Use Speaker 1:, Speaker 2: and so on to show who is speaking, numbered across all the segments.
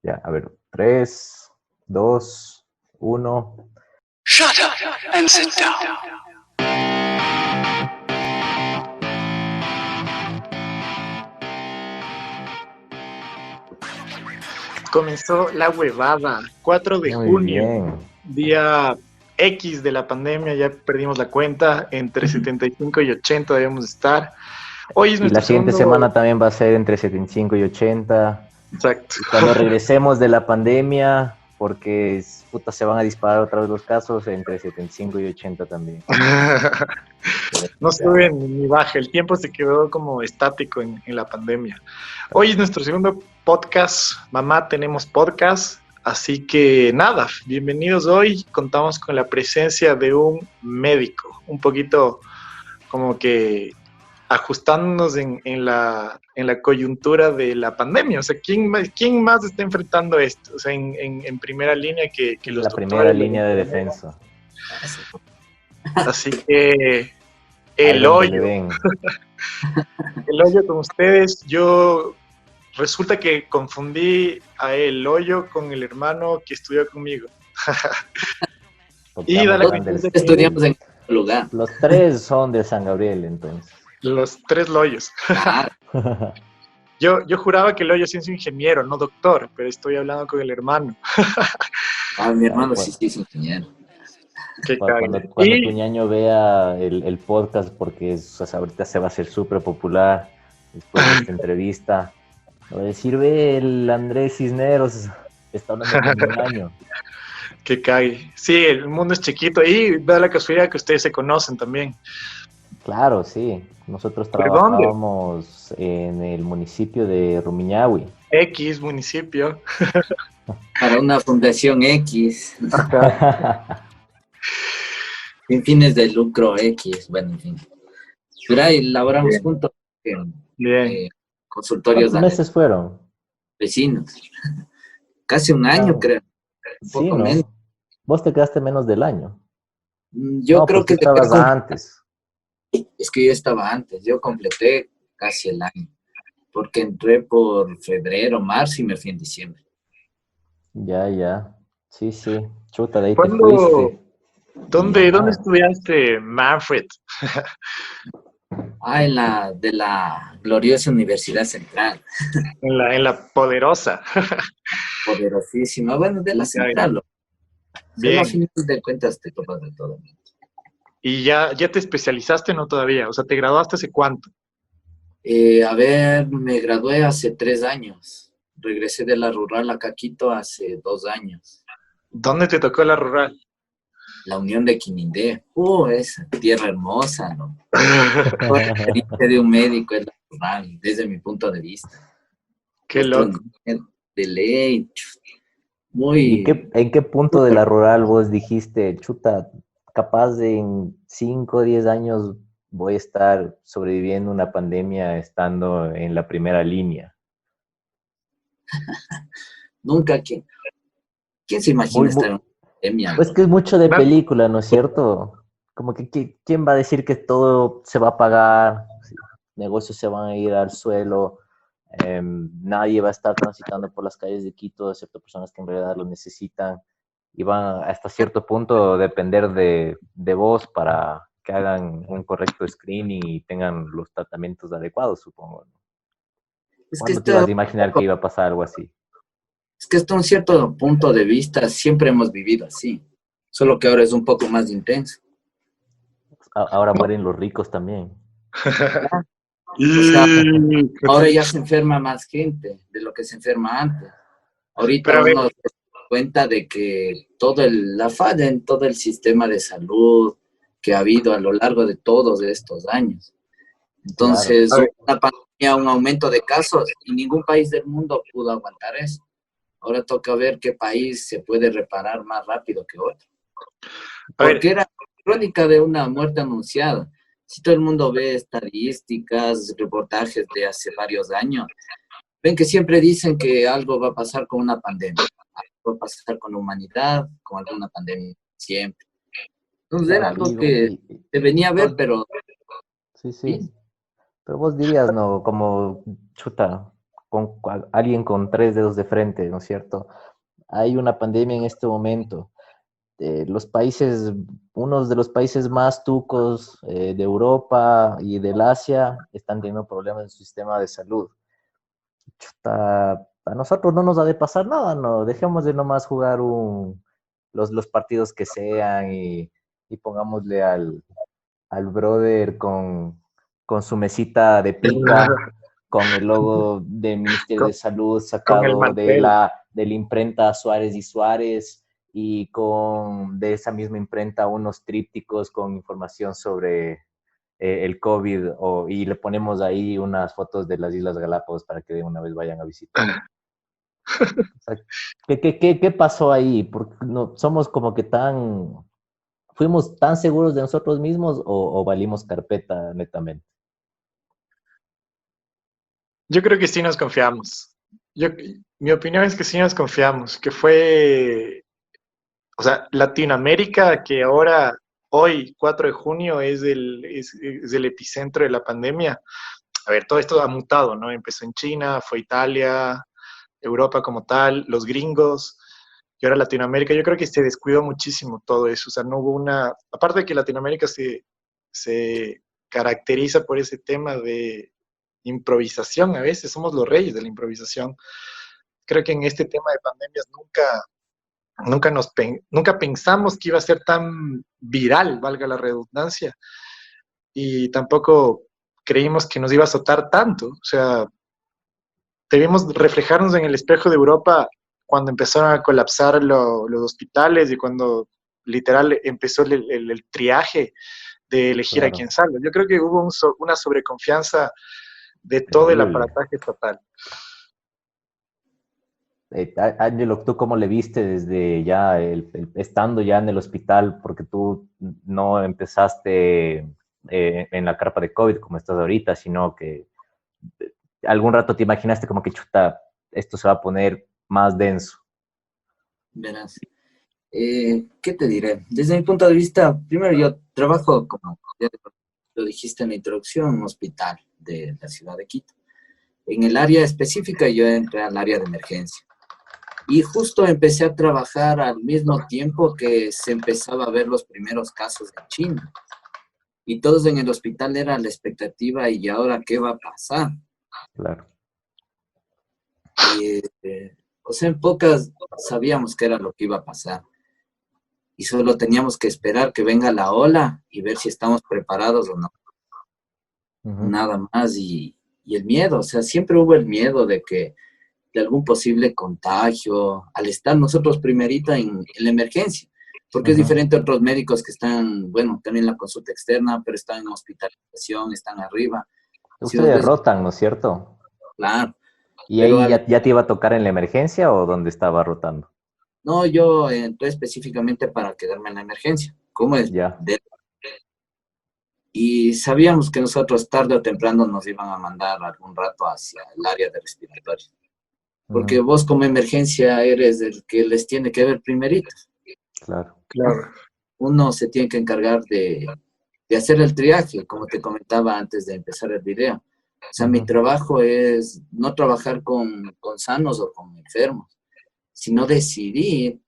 Speaker 1: Ya, a ver, 3, 2, 1.
Speaker 2: Shut up and sit down.
Speaker 3: Comenzó la huevada, 4 de
Speaker 1: Muy
Speaker 3: junio,
Speaker 1: bien.
Speaker 3: día X de la pandemia, ya perdimos la cuenta, entre 75 y 80 debemos estar. Hoy es
Speaker 1: Y la
Speaker 3: nuestro
Speaker 1: siguiente
Speaker 3: segundo...
Speaker 1: semana también va a ser entre 75 y 80.
Speaker 3: Exacto.
Speaker 1: Y cuando regresemos de la pandemia, porque puta, se van a disparar otra vez los casos, entre 75 y 80 también.
Speaker 3: No sube ni baja, el tiempo se quedó como estático en la pandemia. Hoy es nuestro segundo podcast, mamá, tenemos podcast, así que nada, bienvenidos hoy. Contamos con la presencia de un médico, un poquito como que ajustándonos en la coyuntura de la pandemia. O sea, ¿quién más está enfrentando esto? O sea, en primera línea que los
Speaker 1: La primera
Speaker 3: doctores, los
Speaker 1: línea de
Speaker 3: enfermeros.
Speaker 1: defensa.
Speaker 3: Así que
Speaker 1: Ahí
Speaker 3: el
Speaker 1: donde le
Speaker 3: hoyo,
Speaker 1: ven.
Speaker 3: el hoyo con ustedes. Yo resulta que confundí a el hoyo con el hermano que estudió conmigo. Y da
Speaker 1: Tocamos
Speaker 3: la
Speaker 1: van del...
Speaker 3: coincidencia
Speaker 4: Estudiamos
Speaker 3: que
Speaker 4: en un lugar.
Speaker 1: Los tres son de San Gabriel, entonces.
Speaker 3: los tres loyos.
Speaker 4: Claro.
Speaker 3: Yo juraba que el hoyo sí es ingeniero, no doctor, pero estoy hablando con el hermano.
Speaker 4: Mi
Speaker 1: Ay,
Speaker 4: hermano sí es ingeniero.
Speaker 3: Qué
Speaker 1: Cuando
Speaker 3: cague.
Speaker 1: tu ñaño vea el podcast, porque ahorita se va a hacer súper popular después de esta entrevista, va a decir, ve, el Andrés Cisneros está hablando con mi ñaño.
Speaker 3: Que cague. Sí, el mundo es chiquito y da la casualidad que ustedes se conocen también.
Speaker 1: Claro, sí. Nosotros
Speaker 3: ¿De dónde?
Speaker 1: trabajábamos en el municipio de Rumiñahui.
Speaker 3: X municipio.
Speaker 4: Para una fundación X,
Speaker 3: Ajá.
Speaker 4: sin fines de lucro X, bueno, en fin. Pero ahí laboramos juntos en
Speaker 3: Bien.
Speaker 4: consultorios
Speaker 1: ¿Cuántos
Speaker 4: de
Speaker 1: meses fueron?
Speaker 4: vecinos. Casi un año,
Speaker 1: Ah,
Speaker 4: creo. Un
Speaker 1: sí,
Speaker 4: poco menos.
Speaker 1: ¿no? Vos te quedaste menos del año.
Speaker 4: Yo
Speaker 1: No,
Speaker 4: creo
Speaker 1: pues tú
Speaker 4: que
Speaker 1: estabas antes.
Speaker 4: es que yo estaba antes. Yo completé casi el año. Porque entré por febrero, marzo y me fui en diciembre.
Speaker 1: Ya, ya. Sí, sí. Chuta, de ahí te
Speaker 3: ¿Cuándo?
Speaker 1: fuiste. Y
Speaker 3: ¿Dónde
Speaker 1: nada.
Speaker 3: estudiaste, Manfred?
Speaker 4: De la gloriosa Universidad Central.
Speaker 3: En la poderosa.
Speaker 4: Poderosísima. Bueno, de la Central. Solo a
Speaker 3: Bien.
Speaker 4: fin de cuentas te topas de todo.
Speaker 3: ¿Y ya te especializaste o no todavía? O sea, ¿te graduaste hace cuánto?
Speaker 4: Me gradué hace 3 años. Regresé de la rural a Caquito hace 2 años.
Speaker 3: ¿Dónde te tocó la rural?
Speaker 4: La Unión de Quinindé. Esa tierra hermosa, ¿no? Toda la experiencia de un médico es la rural, desde mi punto de vista.
Speaker 3: Qué
Speaker 4: Otro
Speaker 3: loco.
Speaker 4: nivel de ley.
Speaker 1: ¿Y
Speaker 4: Muy...
Speaker 1: en qué punto de la rural vos dijiste, chuta, capaz de en 5 o 10 años voy a estar sobreviviendo una pandemia estando en la primera línea?
Speaker 4: Nunca, ¿quién se imagina
Speaker 1: Muy,
Speaker 4: estar en
Speaker 1: muy,
Speaker 4: una pandemia?
Speaker 1: pues que es mucho de
Speaker 3: Na-
Speaker 1: película, ¿no es cierto? Como que ¿quién va a decir que todo se va a pagar? Negocios se van a ir al suelo, nadie va a estar transitando por las calles de Quito, excepto personas que en realidad lo necesitan, y van hasta cierto punto depender de vos para que hagan un correcto screening y tengan los tratamientos adecuados, supongo, ¿no?
Speaker 4: Es que
Speaker 1: ¿Cuándo te ibas a imaginar que iba a pasar algo así?
Speaker 4: hasta un cierto punto de vista siempre hemos vivido así, solo que ahora es un poco más intenso.
Speaker 1: Ahora mueren los ricos también.
Speaker 4: O sea,
Speaker 3: Y-
Speaker 4: ahora ya se enferma más gente de lo que se enferma antes. Ahorita
Speaker 3: Pero a ver,
Speaker 4: uno se da cuenta de que la falla en todo el sistema de salud que ha habido a lo largo de todos estos años.
Speaker 1: Claro.
Speaker 4: Entonces,
Speaker 3: a ver,
Speaker 4: una pandemia, un aumento de casos y ningún país del mundo pudo aguantar eso. Ahora toca ver qué país se puede reparar más rápido que otro.
Speaker 3: a ver,
Speaker 4: Porque era crónica de una muerte anunciada. Si todo el mundo ve estadísticas, reportajes de hace varios años, ven que siempre dicen que algo va a pasar con una pandemia, algo va a pasar con la humanidad, con alguna pandemia, siempre. Entonces era
Speaker 1: Claro,
Speaker 4: algo que se venía a ver, pero
Speaker 1: sí, sí.
Speaker 4: sí,
Speaker 1: Pero vos dirías, no, como chuta. alguien con 3 dedos de frente, ¿no es cierto? Hay una pandemia en este momento. Los países, unos de los países más tucos de Europa y del Asia están teniendo problemas en su sistema de salud. Chuta, a nosotros no nos ha de pasar nada, no, dejemos de nomás jugar los partidos que sean y pongámosle al brother con su mesita de pica, con el logo del Ministerio de Salud
Speaker 3: Con el
Speaker 1: sacado
Speaker 3: mantel.
Speaker 1: de la imprenta Suárez y Suárez, y con de esa misma imprenta unos trípticos con información sobre el COVID, y le ponemos ahí unas fotos de las Islas Galápagos para que de una vez vayan a visitar. O sea, ¿qué pasó ahí? Porque no, somos como que fuimos tan seguros de nosotros mismos o valimos carpeta netamente.
Speaker 3: Yo creo que sí nos confiamos. Yo, mi opinión es que sí nos confiamos, que fue, o sea, Latinoamérica, que ahora, hoy, 4 de junio, es el epicentro de la pandemia. A ver, todo esto ha mutado, ¿no? Empezó en China, fue Italia, Europa como tal, los gringos, y ahora Latinoamérica. Yo creo que se descuidó muchísimo todo eso. O sea, no hubo una, aparte de que Latinoamérica se caracteriza por ese tema de improvisación, a veces somos los reyes de la improvisación. Creo que en este tema de pandemias nunca pensamos que iba a ser tan viral, valga la redundancia, y tampoco creímos que nos iba a azotar tanto. O sea, debimos reflejarnos en el espejo de Europa cuando empezaron a colapsar los hospitales y cuando literal empezó el triaje de elegir a quién
Speaker 1: Claro,
Speaker 3: salva. Yo creo que hubo una sobreconfianza de todo el
Speaker 1: terrible.
Speaker 3: aparataje estatal.
Speaker 1: Ángelo, ¿tú cómo le viste desde ya, estando ya en el hospital? Porque tú no empezaste en la carpa de COVID como estás ahorita, sino que algún rato te imaginaste como que chuta, esto se va a poner más denso.
Speaker 4: Verás. ¿Qué te diré? Desde mi punto de vista, primero yo trabajo, como ya lo dijiste en la introducción, en un hospital de la ciudad de Quito. En el área específica yo entré al área de emergencia. Y justo empecé a trabajar al mismo tiempo que se empezaba a ver los primeros casos en China. Y todos en el hospital era la expectativa, ¿y ahora qué va a pasar?
Speaker 1: Claro.
Speaker 4: Y, o sea, en pocas sabíamos qué era lo que iba a pasar. Y solo teníamos que esperar que venga la ola y ver si estamos preparados o no.
Speaker 1: Ujú.
Speaker 4: Nada más. Y el miedo, o sea, siempre hubo el miedo de algún posible contagio, al estar nosotros primerita en la emergencia, porque es
Speaker 1: Ujú.
Speaker 4: diferente a otros médicos que están, bueno, también en la consulta externa, pero están en hospitalización, están arriba. Si vos
Speaker 1: Ustedes
Speaker 4: ves,
Speaker 1: rotan, ¿no es cierto?
Speaker 4: claro,
Speaker 1: ¿Y
Speaker 4: pero
Speaker 1: ahí ya te iba a tocar en la emergencia o dónde estaba rotando?
Speaker 4: no, yo entré específicamente para quedarme en la emergencia, como es
Speaker 1: Ya.
Speaker 4: y sabíamos que nosotros tarde o temprano nos iban a mandar algún rato hacia el área de respiratorio, porque
Speaker 1: Ujú.
Speaker 4: vos como emergencia eres el que les tiene que ver primerito,
Speaker 1: Claro.
Speaker 4: ¿no?
Speaker 3: Claro.
Speaker 4: Uno se tiene que encargar de hacer el triaje, como te comentaba antes de empezar el video. O sea, mi
Speaker 1: Ujú.
Speaker 4: trabajo es no trabajar con sanos o con enfermos, sino decidir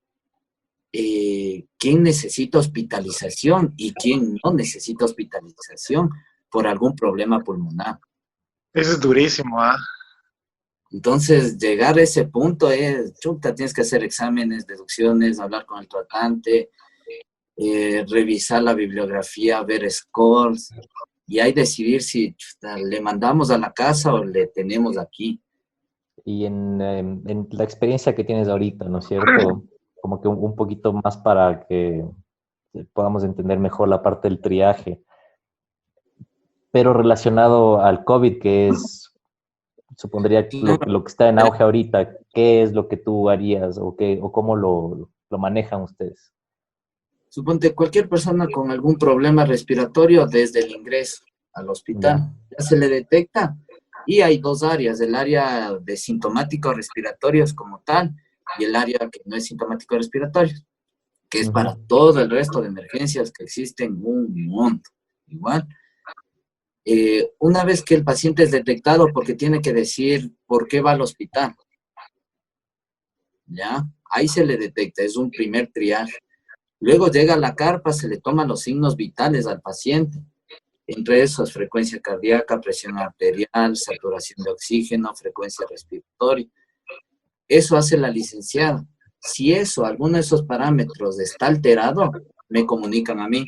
Speaker 4: quién necesita hospitalización y quién no necesita hospitalización por algún problema pulmonar.
Speaker 3: Eso es durísimo, ¿ah?
Speaker 4: Entonces, llegar a ese punto es, chuta, tienes que hacer exámenes, deducciones, hablar con el tratante, revisar la bibliografía, ver scores, y ahí decidir si chuta, le mandamos a la casa o le tenemos aquí.
Speaker 1: Y en la experiencia que tienes ahorita, ¿no es cierto? Como que un poquito más para que podamos entender mejor la parte del triaje, pero relacionado al COVID, que es, supondría
Speaker 4: Claro,
Speaker 1: lo que está en auge ahorita, ¿qué es lo que tú harías o cómo lo manejan ustedes?
Speaker 4: suponte cualquier persona con algún problema respiratorio desde el ingreso al hospital,
Speaker 1: Ya.
Speaker 4: ya se le detecta y hay dos áreas, el área de sintomáticos respiratorios como tal y el área que no es sintomático respiratorio, que es
Speaker 1: Ujú.
Speaker 4: para todo el resto de emergencias que existen un mundo. Igual, Una vez que el paciente es detectado, porque tiene que decir por qué va al hospital, ¿ya? Ahí se le detecta, es un primer triaje. Luego llega a la carpa, se le toman los signos vitales al paciente. Entre esos, frecuencia cardíaca, presión arterial, saturación de oxígeno, frecuencia respiratoria. Eso hace la licenciada. Si eso, alguno de esos parámetros está alterado, me comunican a mí.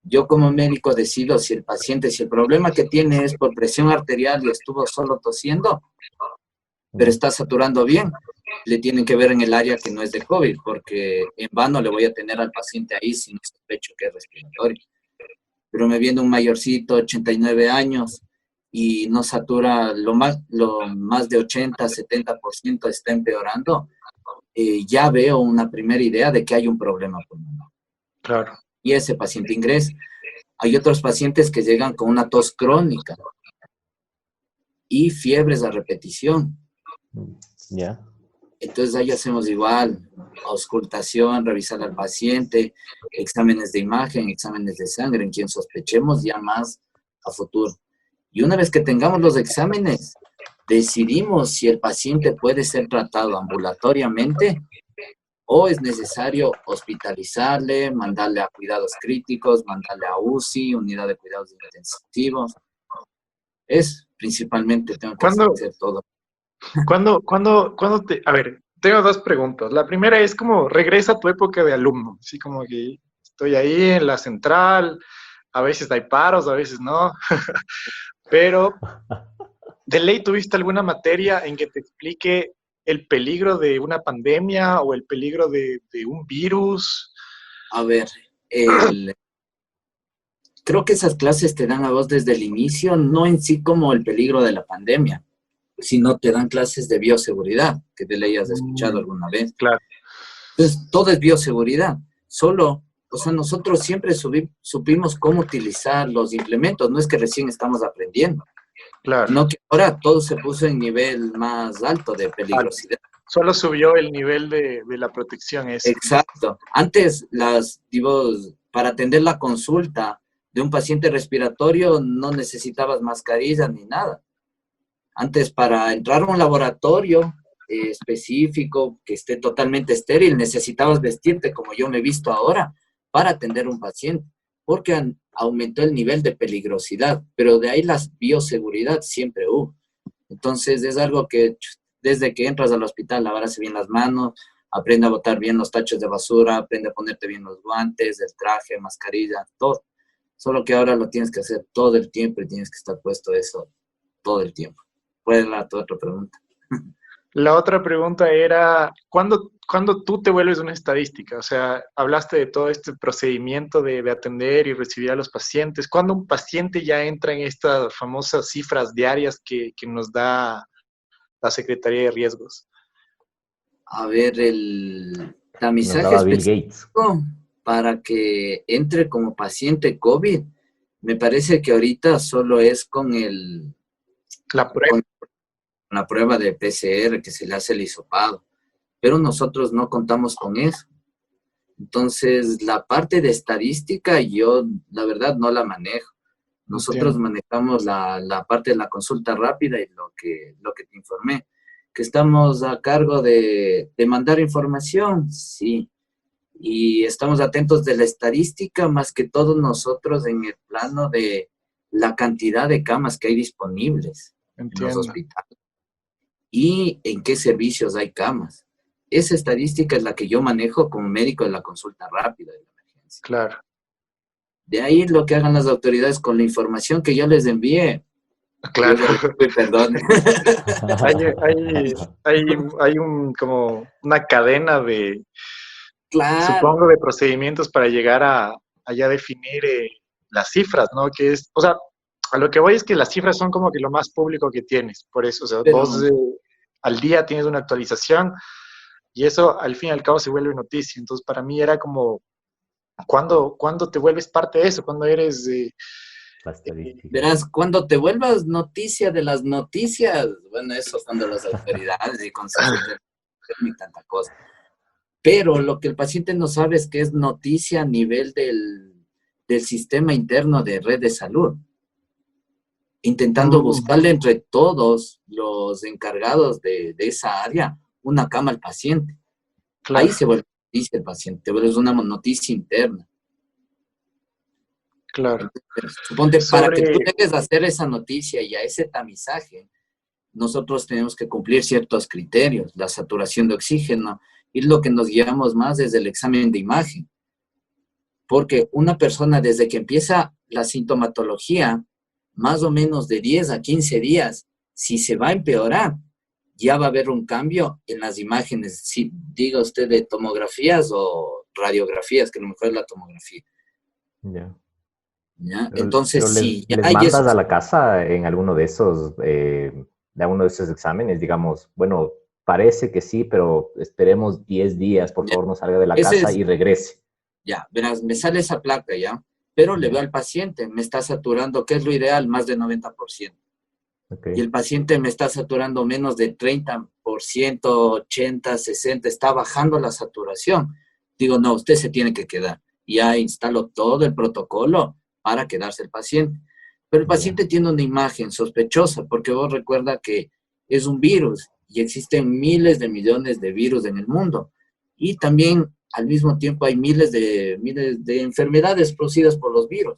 Speaker 4: Yo como médico decido si el paciente, si el problema que tiene es por presión arterial y estuvo solo tosiendo, pero está saturando bien, le tienen que ver en el área que no es de COVID, porque en vano le voy a tener al paciente ahí si no sospecho que es respiratorio. Pero me viene un mayorcito, 89 años, y no satura lo más de 80, 70%, está empeorando, ya veo una primera idea de que hay un problema pulmonar.
Speaker 3: Claro.
Speaker 4: Y ese paciente ingresa. Hay otros pacientes que llegan con una tos crónica y fiebres a repetición.
Speaker 1: Ya.
Speaker 4: Entonces ahí hacemos igual, auscultación, revisar al paciente, exámenes de imagen, exámenes de sangre, en quien sospechemos ya más a futuro. Y una vez que tengamos los exámenes, decidimos si el paciente puede ser tratado ambulatoriamente o es necesario hospitalizarle, mandarle a cuidados críticos, mandarle a UCI, unidad de cuidados intensivos. Es principalmente, tengo que
Speaker 3: ¿Cuándo,
Speaker 4: hacer todo.
Speaker 3: cuándo te... A ver, tengo dos preguntas. La primera es como, regresa a tu época de alumno. Así como que estoy ahí en la central, a veces hay paros, a veces no. Pero, ¿de ley tuviste alguna materia en que te explique el peligro de una pandemia o el peligro de un virus?
Speaker 4: A ver, creo que esas clases te dan a vos desde el inicio, no en sí como el peligro de la pandemia, sino te dan clases de bioseguridad, que te le hayas escuchado alguna vez.
Speaker 3: Claro.
Speaker 4: Entonces, todo es bioseguridad. Solo, o sea, nosotros siempre supimos cómo utilizar los implementos, no es que recién estamos aprendiendo,
Speaker 3: Claro.
Speaker 4: sino que ahora todo se puso en nivel más alto de peligrosidad.
Speaker 3: Solo subió el nivel de la protección eso.
Speaker 4: Exacto. Antes, para atender la consulta de un paciente respiratorio no necesitabas mascarilla ni nada. Antes, para entrar a un laboratorio específico que esté totalmente estéril, necesitabas vestirte como yo me he visto ahora para atender a un paciente, porque aumentó el nivel de peligrosidad, pero de ahí la bioseguridad siempre hubo. Entonces, es algo que desde que entras al hospital, lavarse bien las manos, aprende a botar bien los tachos de basura, aprende a ponerte bien los guantes, el traje, mascarilla, todo. Solo que ahora lo tienes que hacer todo el tiempo y tienes que estar puesto eso todo el tiempo. ¿Cuál es tu otra pregunta?
Speaker 3: La otra pregunta era, ¿cuándo tú te vuelves una estadística? O sea, hablaste de todo este procedimiento de atender y recibir a los pacientes. ¿Cuándo un paciente ya entra en estas famosas cifras diarias que nos da la Secretaría de Riesgos?
Speaker 4: A ver, el
Speaker 1: Nos
Speaker 4: tamizaje
Speaker 1: daba Bill Gates.
Speaker 4: específico para que entre como paciente COVID, me parece que ahorita solo es con
Speaker 3: La prueba.
Speaker 4: la prueba de PCR que se le hace el hisopado, pero nosotros no contamos con eso. Entonces, la parte de estadística yo, la verdad, no la manejo. Nosotros manejamos la parte de la consulta rápida y lo que te informé, que estamos a cargo de mandar información, sí, y estamos atentos de la estadística, más que todo nosotros en el plano de la cantidad de camas que hay disponibles en los hospitales y en qué servicios hay camas. Esa estadística es la que yo manejo como médico de la consulta rápida de la emergencia.
Speaker 3: Claro.
Speaker 4: De ahí lo que hagan las autoridades con la información que yo les envíe.
Speaker 3: Claro.
Speaker 4: Perdón.
Speaker 3: hay como una cadena de,
Speaker 4: Claro.
Speaker 3: supongo, de procedimientos para llegar a ya definir las cifras, ¿no? Que es, o sea, a lo que voy es que las cifras son como que lo más público que tienes, por eso, o sea,
Speaker 4: Pero,
Speaker 3: vos al día tienes una actualización y eso al fin y al cabo se vuelve noticia. Entonces, para mí era como, ¿cuándo te vuelves parte de eso? ¿Cuándo eres...
Speaker 4: verás, cuando te vuelvas noticia de las noticias, bueno, eso cuando las autoridades y consejos y tanta cosa. Pero lo que el paciente no sabe es que es noticia a nivel del sistema interno de red de salud. intentando buscarle entre todos los encargados de esa área una cama al paciente.
Speaker 3: Claro,
Speaker 4: Ahí se vuelve noticia el paciente, es una noticia interna.
Speaker 3: claro.
Speaker 4: Entonces, suponte, para que tú
Speaker 3: Sobre,
Speaker 4: llegues a hacer esa noticia y a ese tamizaje, nosotros tenemos que cumplir ciertos criterios, la saturación de oxígeno, y lo que nos guiamos más es el examen de imagen. Porque una persona desde que empieza la sintomatología, más o menos de 10 a 15 días, si se va a empeorar, ya va a haber un cambio en las imágenes, si diga usted de tomografías o radiografías, que a lo mejor es la tomografía.
Speaker 1: Ya.
Speaker 4: ¿Ya?
Speaker 1: Pero
Speaker 4: Entonces, si ya
Speaker 1: les
Speaker 4: hay
Speaker 1: mandas a
Speaker 4: esos,
Speaker 1: la casa en alguno de alguno de esos exámenes, digamos, bueno, parece que sí, pero esperemos 10 días, por
Speaker 4: ya,
Speaker 1: favor, no salga de la
Speaker 4: ese
Speaker 1: casa
Speaker 4: es,
Speaker 1: y regrese.
Speaker 4: ya, verás, me sale esa placa ya, pero le veo
Speaker 1: Ya,
Speaker 4: al paciente, me está saturando, ¿qué es lo ideal? Más de 90%.
Speaker 1: ok.
Speaker 4: Y el paciente me está saturando menos de 30%, 80, 60, está bajando la saturación. Digo, no, usted se tiene que quedar. Ya instalo todo el protocolo para quedarse el paciente. Pero el
Speaker 1: Ya,
Speaker 4: paciente tiene una imagen sospechosa, porque vos recuerda que es un virus y existen miles de millones de virus en el mundo. Y también al mismo tiempo hay miles de enfermedades producidas por los virus.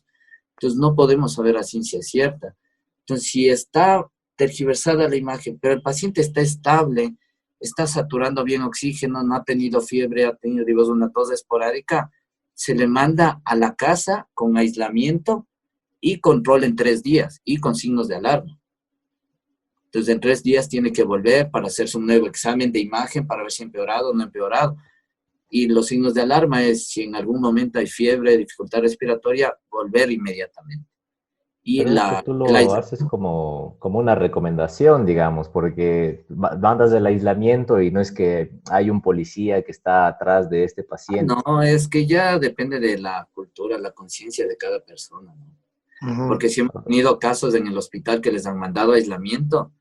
Speaker 4: Entonces no podemos saber a ciencia cierta. Entonces, si está tergiversada la imagen, pero el paciente está estable, está saturando bien oxígeno, no ha tenido fiebre, ha tenido, digamos, una tos esporádica, se le manda a la casa con aislamiento y control en 3 días y con signos de alarma. Entonces, en 3 días tiene que volver para hacerse un nuevo examen de imagen para ver si ha empeorado o no ha empeorado. Y los signos de alarma es si en algún momento hay fiebre, dificultad respiratoria, volver inmediatamente. Y
Speaker 1: pero esto tú
Speaker 4: el
Speaker 1: lo haces
Speaker 4: aislamiento.
Speaker 1: como una recomendación, digamos, porque mandas del aislamiento y no es que hay un policía que está atrás de este paciente.
Speaker 4: No, es que ya depende de la cultura, la conciencia de cada persona, ¿no?
Speaker 3: ujú,
Speaker 4: Porque si hemos tenido casos en el hospital que les han mandado aislamiento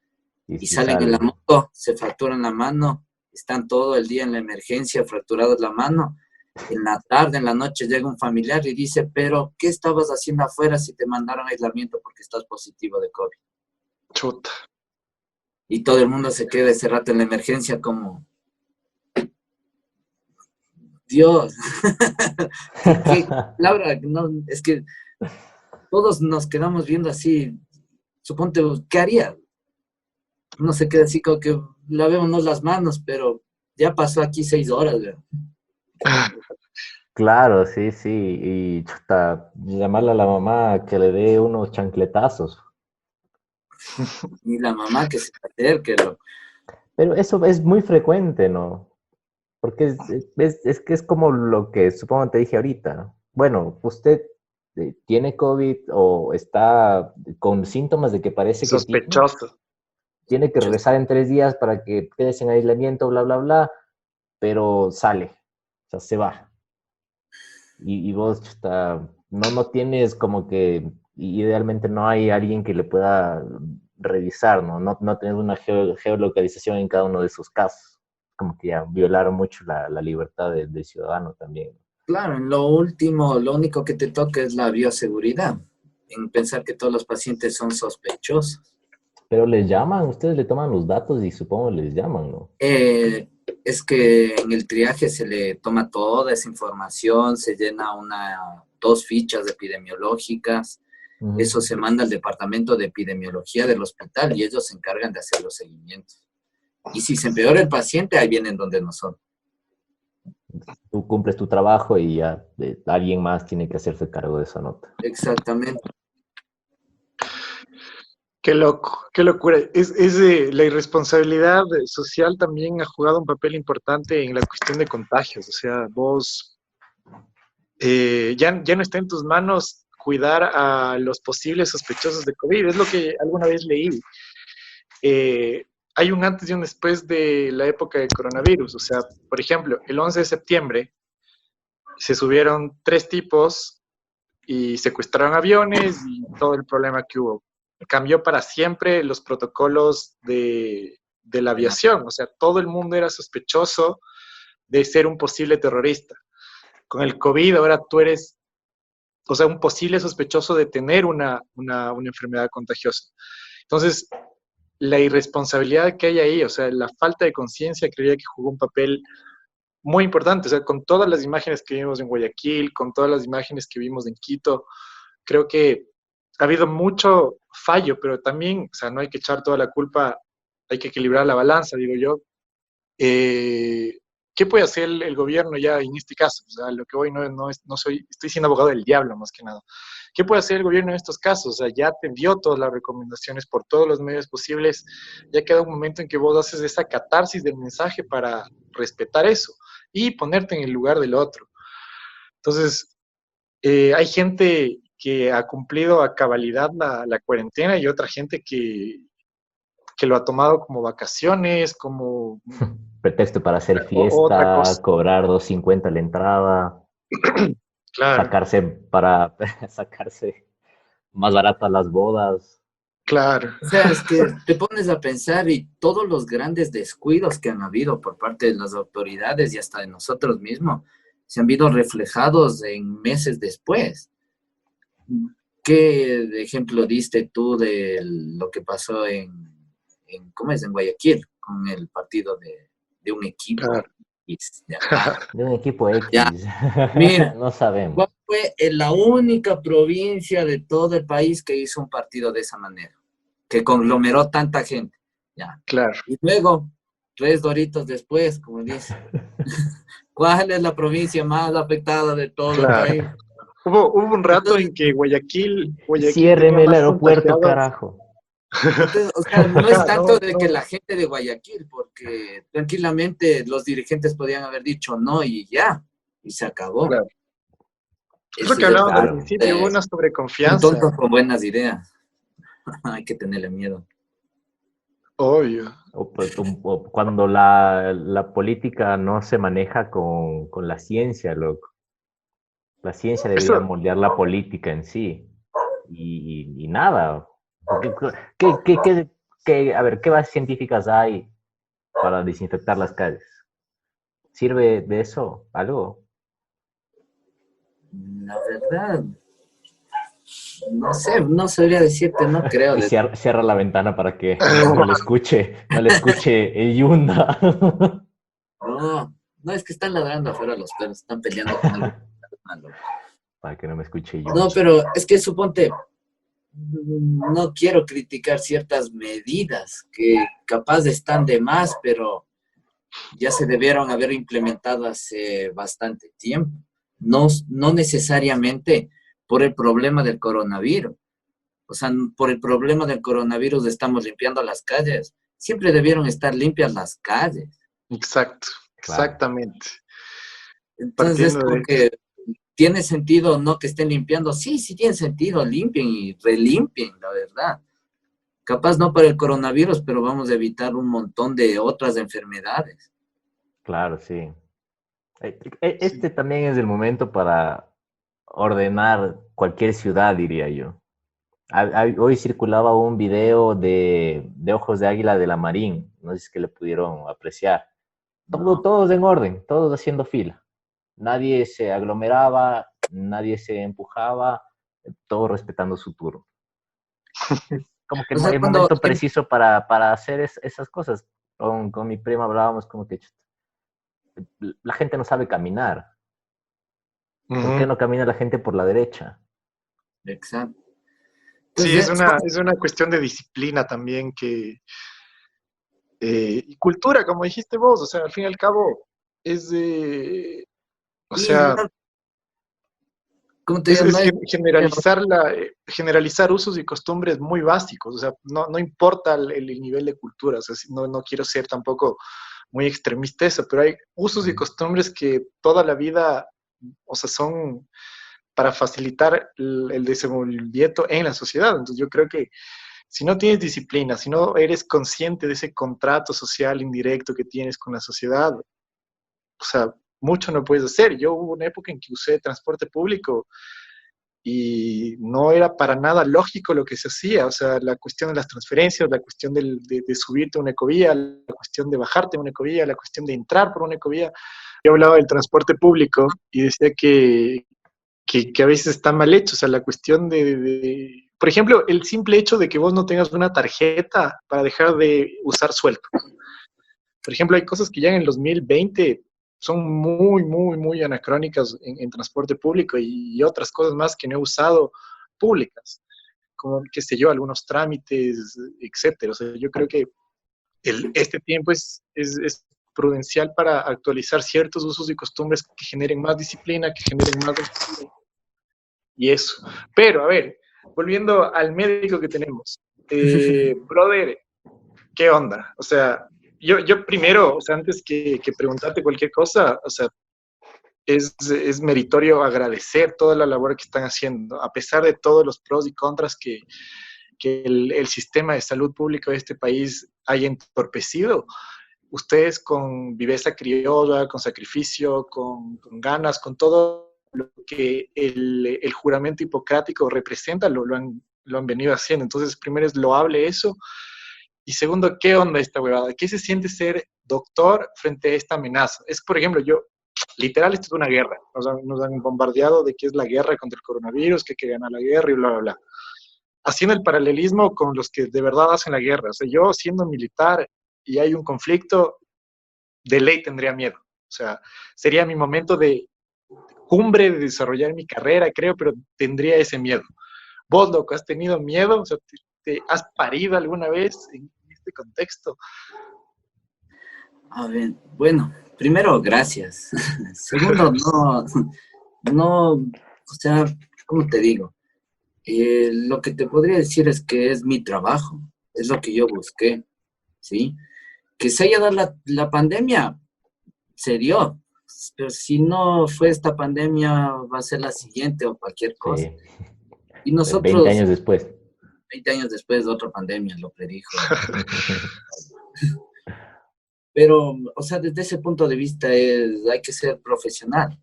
Speaker 1: Y
Speaker 4: y
Speaker 1: si
Speaker 4: salen en la
Speaker 1: sale,
Speaker 4: moto, se fracturan la mano, están todo el día en la emergencia fracturados la mano. En la tarde, en la noche llega un familiar y dice, pero ¿qué estabas haciendo afuera si te mandaron aislamiento porque estás positivo de COVID?
Speaker 3: chuta.
Speaker 4: Y todo el mundo se queda ese rato en la emergencia como, Dios, ¿qué palabra? No, es que todos nos quedamos viendo así, suponte, ¿qué haría? No se queda así como que lavémonos las manos, pero ya pasó aquí 6 horas, ¿verdad?
Speaker 1: claro, sí, sí, y chuta, llamarle a la mamá que le dé unos chancletazos.
Speaker 4: Ni la mamá que se acerque, loco.
Speaker 1: Pero eso es muy frecuente, ¿no? Porque es que es como lo que supongo te dije ahorita. Bueno, usted tiene COVID o está con síntomas de que parece que
Speaker 3: Sospechoso.
Speaker 1: tiene que regresar en 3 días para que quedes en aislamiento, bla, bla, bla, pero sale, o sea, se va. Y vos chuta, no tienes como que, idealmente no hay alguien que le pueda revisar, ¿no? No tener una geolocalización en cada uno de esos casos. Como que ya violaron mucho la libertad del ciudadano también.
Speaker 4: Claro, en lo último, lo único que te toca es la bioseguridad, en pensar que todos los pacientes son sospechosos.
Speaker 1: Pero les llaman, ustedes le toman los datos y supongo les llaman, ¿no?
Speaker 4: Es que en el triaje se le toma toda esa información, se llena dos fichas epidemiológicas,
Speaker 1: Ujú.
Speaker 4: eso se manda al departamento de epidemiología del hospital y ellos se encargan de hacer los seguimientos. Y si se empeora el paciente, ahí vienen donde nosotros.
Speaker 1: Tú cumples tu trabajo y ya alguien más tiene que hacerse cargo de esa nota.
Speaker 4: Exactamente.
Speaker 3: Qué loco, qué locura. La irresponsabilidad social también ha jugado un papel importante en la cuestión de contagios. O sea, vos ya no está en tus manos cuidar a los posibles sospechosos de COVID. Es lo que alguna vez leí. Hay un antes y un después de la época del coronavirus. O sea, por ejemplo, el 11 de septiembre se subieron 3 tipos y secuestraron aviones y todo el problema que hubo. Cambió para siempre los protocolos de la aviación, o sea, todo el mundo era sospechoso de ser un posible terrorista. Con el COVID ahora tú eres o sea, un posible sospechoso de tener una enfermedad contagiosa. Entonces, la irresponsabilidad que hay ahí, o sea, la falta de conciencia, creía que jugó un papel muy importante, o sea, con todas las imágenes que vimos en Guayaquil, con todas las imágenes que vimos en Quito, creo que ha habido mucho fallo, pero también, o sea, no hay que echar toda la culpa, hay que equilibrar la balanza, digo yo. Eh, ¿Qué puede hacer el gobierno ya en este caso? O sea, lo que hoy no soy, estoy siendo abogado del diablo más que nada. ¿Qué puede hacer el gobierno en estos casos? O sea, ya te dio todas las recomendaciones por todos los medios posibles, ya queda un momento en que vos haces esa catarsis del mensaje para respetar eso y ponerte en el lugar del otro. Entonces, hay gente que ha cumplido a cabalidad la cuarentena y otra gente que lo ha tomado como vacaciones, como
Speaker 1: Pretexto para hacer
Speaker 3: otra
Speaker 1: fiesta,
Speaker 3: cosa.
Speaker 1: cobrar 2.50 la entrada,
Speaker 3: Claro,
Speaker 1: sacarse para sacarse más baratas las bodas.
Speaker 3: claro,
Speaker 4: O sea, es que te pones a pensar y todos los grandes descuidos que han habido por parte de las autoridades y hasta de nosotros mismos se han visto reflejados en meses después. ¿Qué ejemplo diste tú de lo que pasó ¿cómo es? En Guayaquil, con el partido de un equipo
Speaker 3: claro.
Speaker 4: X de acá?
Speaker 1: De un equipo
Speaker 4: Ya,
Speaker 1: X.
Speaker 4: mira,
Speaker 1: No sabemos.
Speaker 4: ¿cuál fue la única provincia de todo el país que hizo un partido de esa manera? Que conglomeró tanta gente. Ya.
Speaker 3: Claro,
Speaker 4: Y luego, 3 doritos después, como dice, ¿cuál es la provincia más afectada de todo el
Speaker 3: claro.
Speaker 4: país?
Speaker 3: Hubo un rato
Speaker 4: Entonces,
Speaker 3: en que Guayaquil tenía
Speaker 1: Ciérreme el
Speaker 3: más
Speaker 1: aeropuerto,
Speaker 3: contagiados.
Speaker 1: carajo.
Speaker 4: o sea, no es tanto
Speaker 3: No,
Speaker 4: de que
Speaker 3: no,
Speaker 4: la gente de Guayaquil, porque tranquilamente los dirigentes podían haber dicho no y ya, y se acabó.
Speaker 3: claro. Es lo
Speaker 4: Ese
Speaker 3: que
Speaker 4: es el
Speaker 3: hablábamos al
Speaker 4: problema.
Speaker 1: Claro,
Speaker 3: principio, hubo una
Speaker 4: Son
Speaker 3: sobreconfianza,
Speaker 4: tontos con buenas ideas. Hay que tenerle miedo.
Speaker 3: obvio.
Speaker 1: o cuando la política no se maneja con la ciencia, loco. La ciencia debería
Speaker 3: Eso,
Speaker 1: moldear la política en sí. Y nada. A ver, ¿qué bases científicas hay para desinfectar las calles? ¿Sirve de eso algo?
Speaker 4: La verdad, no sé, no sabría decirte, no creo.
Speaker 1: Y cierra la ventana para que no le escuche el Yunda.
Speaker 4: No, no, es que están ladrando afuera los perros, están peleando con algo malo.
Speaker 1: Para que no me escuche
Speaker 4: No,
Speaker 1: Yunda.
Speaker 4: pero es que suponte, no quiero criticar ciertas medidas que capaz están de más, pero ya se debieron haber implementado hace bastante tiempo. No, no necesariamente por el problema del coronavirus. O sea, por el problema del coronavirus estamos limpiando las calles. Siempre debieron estar limpias las calles.
Speaker 3: exacto,
Speaker 1: Claro.
Speaker 3: exactamente.
Speaker 4: Entonces,
Speaker 3: Partiendo
Speaker 4: como
Speaker 3: de,
Speaker 4: que tiene sentido no que estén limpiando. Sí, sí tiene sentido, limpien y relimpien, la verdad. Capaz no para el coronavirus, pero vamos a evitar un montón de otras enfermedades.
Speaker 1: Claro, sí.
Speaker 3: sí,
Speaker 1: Este también es el momento para ordenar cualquier ciudad, diría yo. Hoy circulaba un video de Ojos de Águila de la Marín, no sé si es que le pudieron apreciar.
Speaker 4: No,
Speaker 1: Todos en orden, todos haciendo fila. Nadie se aglomeraba, nadie se empujaba, todos respetando su turno. Es como que
Speaker 4: o sea,
Speaker 1: el
Speaker 4: cuando
Speaker 1: momento preciso para hacer esas cosas. Con mi prima hablábamos como que la gente no sabe caminar. ¿Por qué
Speaker 3: ujú.
Speaker 1: no camina la gente por la derecha?
Speaker 4: exacto.
Speaker 3: Sí,
Speaker 4: Entonces,
Speaker 3: es una cuestión de disciplina también y cultura, como dijiste vos, o sea, al fin y al cabo, es de, o
Speaker 4: y
Speaker 3: sea,
Speaker 4: no, como te digo,
Speaker 3: es
Speaker 4: no es
Speaker 3: generalizar usos y costumbres muy básicos, o sea, no importa el nivel de cultura, o sea, no quiero ser tampoco muy extremista eso, pero hay usos y costumbres que toda la vida, o sea, son para facilitar el desenvolvimiento en la sociedad. Entonces yo creo que si no tienes disciplina, si no eres consciente de ese contrato social indirecto que tienes con la sociedad, o sea, mucho no puedes hacer. Yo hubo una época en que usé transporte público y no era para nada lógico lo que se hacía, o sea, la cuestión de las transferencias, la cuestión de subirte a una ecovía, la cuestión de bajarte a una ecovía, la cuestión de entrar por una ecovía. Yo hablaba del transporte público y decía que a veces está mal hecho. O sea, la cuestión por ejemplo, el simple hecho de que vos no tengas una tarjeta para dejar de usar sueldo. Por ejemplo, hay cosas que ya en el 2020 son muy, muy, muy anacrónicas en transporte público y otras cosas más que no he usado públicas, como, qué sé yo, algunos trámites, etcétera. O sea, yo creo que este tiempo es prudencial para actualizar ciertos usos y costumbres que generen más disciplina, que generen más y eso. Pero, a ver, volviendo al médico que tenemos, brother, ¿qué onda? O sea, yo primero, o sea, antes que preguntarte cualquier cosa, o sea, es meritorio agradecer toda la labor que están haciendo, a pesar de todos los pros y contras que el sistema de salud pública de este país haya entorpecido. Ustedes con viveza criolla, con sacrificio, con ganas, con todo lo que el juramento hipocrático representa, lo han venido haciendo. Entonces, primero es loable eso. Y segundo, ¿qué onda esta huevada? ¿Qué se siente ser doctor frente a esta amenaza? Es, por ejemplo, literal, esto es una guerra. Nos han bombardeado de que es la guerra contra el coronavirus, que hay que ganar la guerra y bla, bla, bla. Haciendo el paralelismo con los que de verdad hacen la guerra. O sea, yo siendo militar y hay un conflicto, de ley tendría miedo. O sea, sería mi momento de cumbre de desarrollar mi carrera, creo, pero tendría ese miedo. Vos, loco, ¿has tenido miedo? O sea, ¿te has parido alguna vez en este contexto?
Speaker 4: A ver, bueno, primero, gracias. Segundo, o sea, ¿cómo te digo? Lo que te podría decir es que es mi trabajo, es lo que yo busqué, ¿sí? Que se haya dado la pandemia, se dio, pero si no fue esta pandemia, va a ser la siguiente o cualquier cosa.
Speaker 1: Sí.
Speaker 4: Y
Speaker 1: 20
Speaker 4: nosotros,
Speaker 1: años después.
Speaker 4: 20 años después de otra pandemia, lo predijo. Pero, o sea, desde ese punto de vista hay que ser profesional.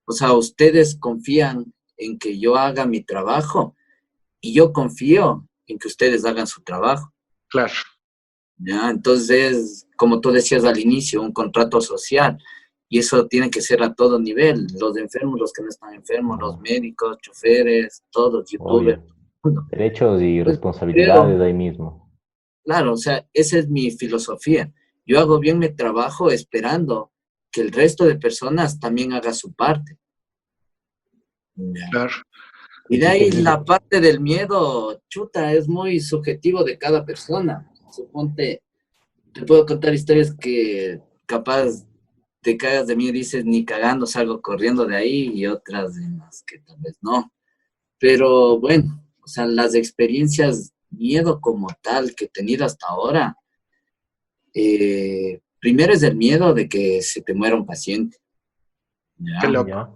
Speaker 4: O sea, ustedes confían en que yo haga mi trabajo y yo confío en que ustedes hagan su trabajo.
Speaker 3: Claro.
Speaker 4: ¿Ya? Entonces, como tú decías al inicio, un contrato social. Y eso tiene que ser a todo nivel. Los enfermos, los que no están enfermos, los médicos, choferes, todos, youtubers,
Speaker 1: Obvio.
Speaker 4: todo el mundo.
Speaker 1: Derechos y
Speaker 4: Pues,
Speaker 1: responsabilidades ahí mismo.
Speaker 4: claro, o sea, esa es mi filosofía. Yo hago bien mi trabajo esperando que el resto de personas también haga su parte. ¿Ya?
Speaker 3: Claro.
Speaker 4: Y
Speaker 1: Sí,
Speaker 4: de
Speaker 1: sí,
Speaker 4: ahí
Speaker 1: seguir.
Speaker 4: la parte del miedo, chuta, es muy subjetivo de cada persona. Suponte, te puedo contar historias que capaz te cagas de mí y dices, ni cagando salgo corriendo de ahí, y otras en las que tal vez no. Pero bueno, o sea, las experiencias, miedo como tal que he tenido hasta ahora, primero es el miedo de que se te muera un paciente,
Speaker 3: Qué
Speaker 4: ¿ya?
Speaker 3: loco.
Speaker 1: Ya.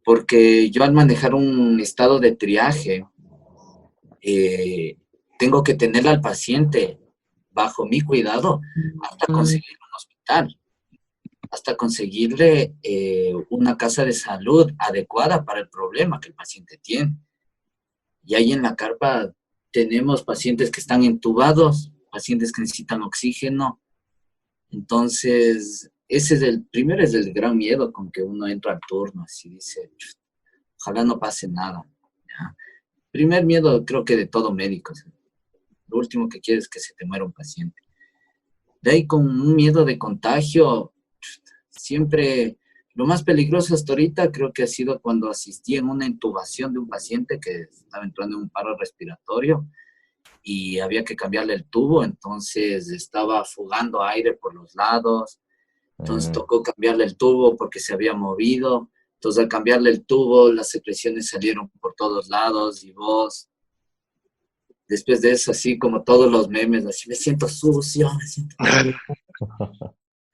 Speaker 4: Porque yo al manejar un estado de triaje, eh, tengo que tener al paciente bajo mi cuidado hasta conseguir un hospital, hasta conseguirle una casa de salud adecuada para el problema que el paciente tiene. Y ahí en la carpa tenemos pacientes que están entubados, pacientes que necesitan oxígeno. Entonces, ese es primero es el gran miedo con que uno entra al turno, así dice, ojalá no pase nada. ¿Ya? Primer miedo creo que de todo médico, ¿sí? Lo último que quieres es que se te muera un paciente. De ahí con un miedo de contagio, siempre lo más peligroso hasta ahorita creo que ha sido cuando asistí en una intubación de un paciente que estaba entrando en un paro respiratorio y había que cambiarle el tubo, entonces estaba fugando aire por los lados, entonces
Speaker 1: Mm.
Speaker 4: tocó cambiarle el tubo porque se había movido, entonces al cambiarle el tubo las secreciones salieron por todos lados y vos, después de eso así como todos los memes, así me siento sucio, me siento...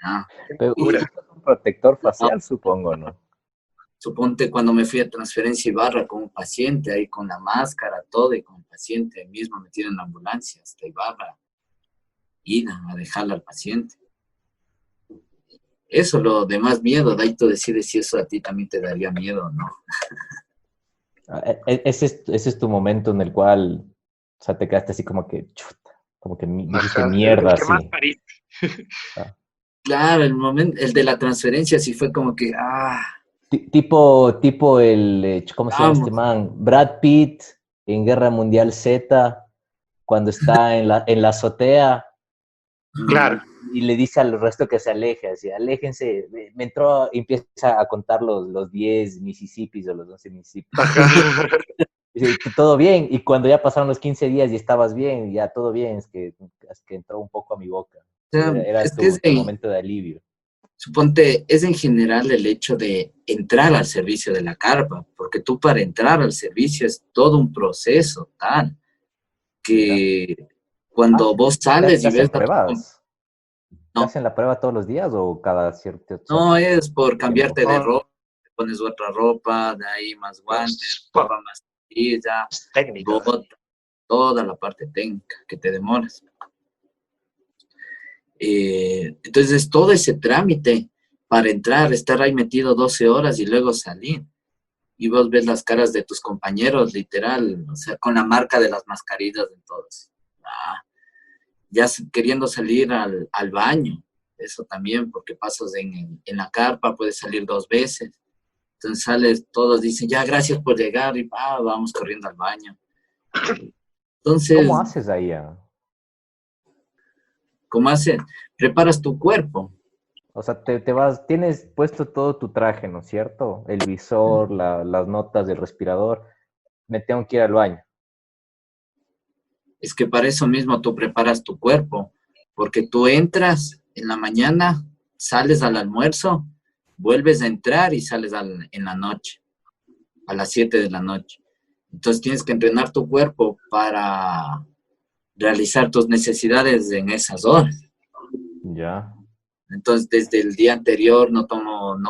Speaker 4: Ah,
Speaker 1: Pero
Speaker 4: y
Speaker 1: usas un protector facial, supongo, ¿no?
Speaker 4: suponte cuando me fui a transferencia Ibarra con un paciente, ahí con la máscara, todo, y con el paciente mismo metido en la ambulancia hasta Ibarra, ir a dejarle al paciente. Eso, lo de más miedo, de ahí tú decides si eso a ti también te daría miedo o no.
Speaker 1: Ese es tu momento en el cual, o sea, te quedaste así como que, chuta, como que dijiste
Speaker 3: Ajá. El
Speaker 1: mierda,
Speaker 3: que más
Speaker 1: así.
Speaker 3: pariste.
Speaker 1: Ah,
Speaker 4: Claro, el momento, el de la transferencia sí fue como que,
Speaker 1: Tipo ¿cómo se llama este
Speaker 4: Vamos,
Speaker 1: man? Brad Pitt en Guerra Mundial Z, cuando está en la azotea
Speaker 3: Claro.
Speaker 1: y le dice al resto que se aleje, así, aléjense. Me entró, y empieza a contar los 10 Mississippis o los 11 Mississippis.
Speaker 3: Ajá.
Speaker 1: Dice, todo bien, y cuando ya pasaron los 15 días y estabas bien, ya todo bien, es que entró un poco a mi boca.
Speaker 4: o sea,
Speaker 1: Era
Speaker 4: es que
Speaker 1: tu momento de alivio.
Speaker 4: suponte, es en general el hecho de entrar al servicio de la carpa, porque tú para entrar al servicio es todo un proceso tal
Speaker 1: Mira.
Speaker 4: que cuando vos sales
Speaker 1: ¿Te
Speaker 4: y ves
Speaker 1: hacen
Speaker 4: a tu
Speaker 1: pruebas? ¿Te
Speaker 4: no,
Speaker 1: hacen la prueba todos los días o cada cierto
Speaker 4: no es por
Speaker 1: tiempo?
Speaker 4: cambiarte de
Speaker 3: Oh,
Speaker 4: ropa, te pones otra ropa, de ahí más guantes, ropa más sencilla,
Speaker 3: es técnico.
Speaker 4: bota, toda la parte técnica que te demoras. Entonces, todo ese trámite para entrar, estar ahí metido 12 horas y luego salir. Y vos ves las caras de tus compañeros, literal, o sea, con la marca de las mascarillas en todos. Ah, ya queriendo salir al baño, eso también, porque pasas en la carpa, puedes salir 2 veces. Entonces sales, todos dicen, ya, gracias por llegar, y vamos corriendo al baño.
Speaker 1: ¿Cómo
Speaker 4: Entonces,
Speaker 1: haces ahí?
Speaker 4: ¿cómo haces? Preparas tu cuerpo.
Speaker 1: O sea, te vas, tienes puesto todo tu traje, ¿no es cierto? El visor, las notas del respirador. Me tengo que ir al baño.
Speaker 4: Es que para eso mismo tú preparas tu cuerpo, porque tú entras en la mañana, sales al almuerzo, vuelves a entrar y sales en la noche, a las 7 de la noche. Entonces tienes que entrenar tu cuerpo para realizar tus necesidades en esas horas.
Speaker 1: Ya.
Speaker 4: Entonces desde el día anterior no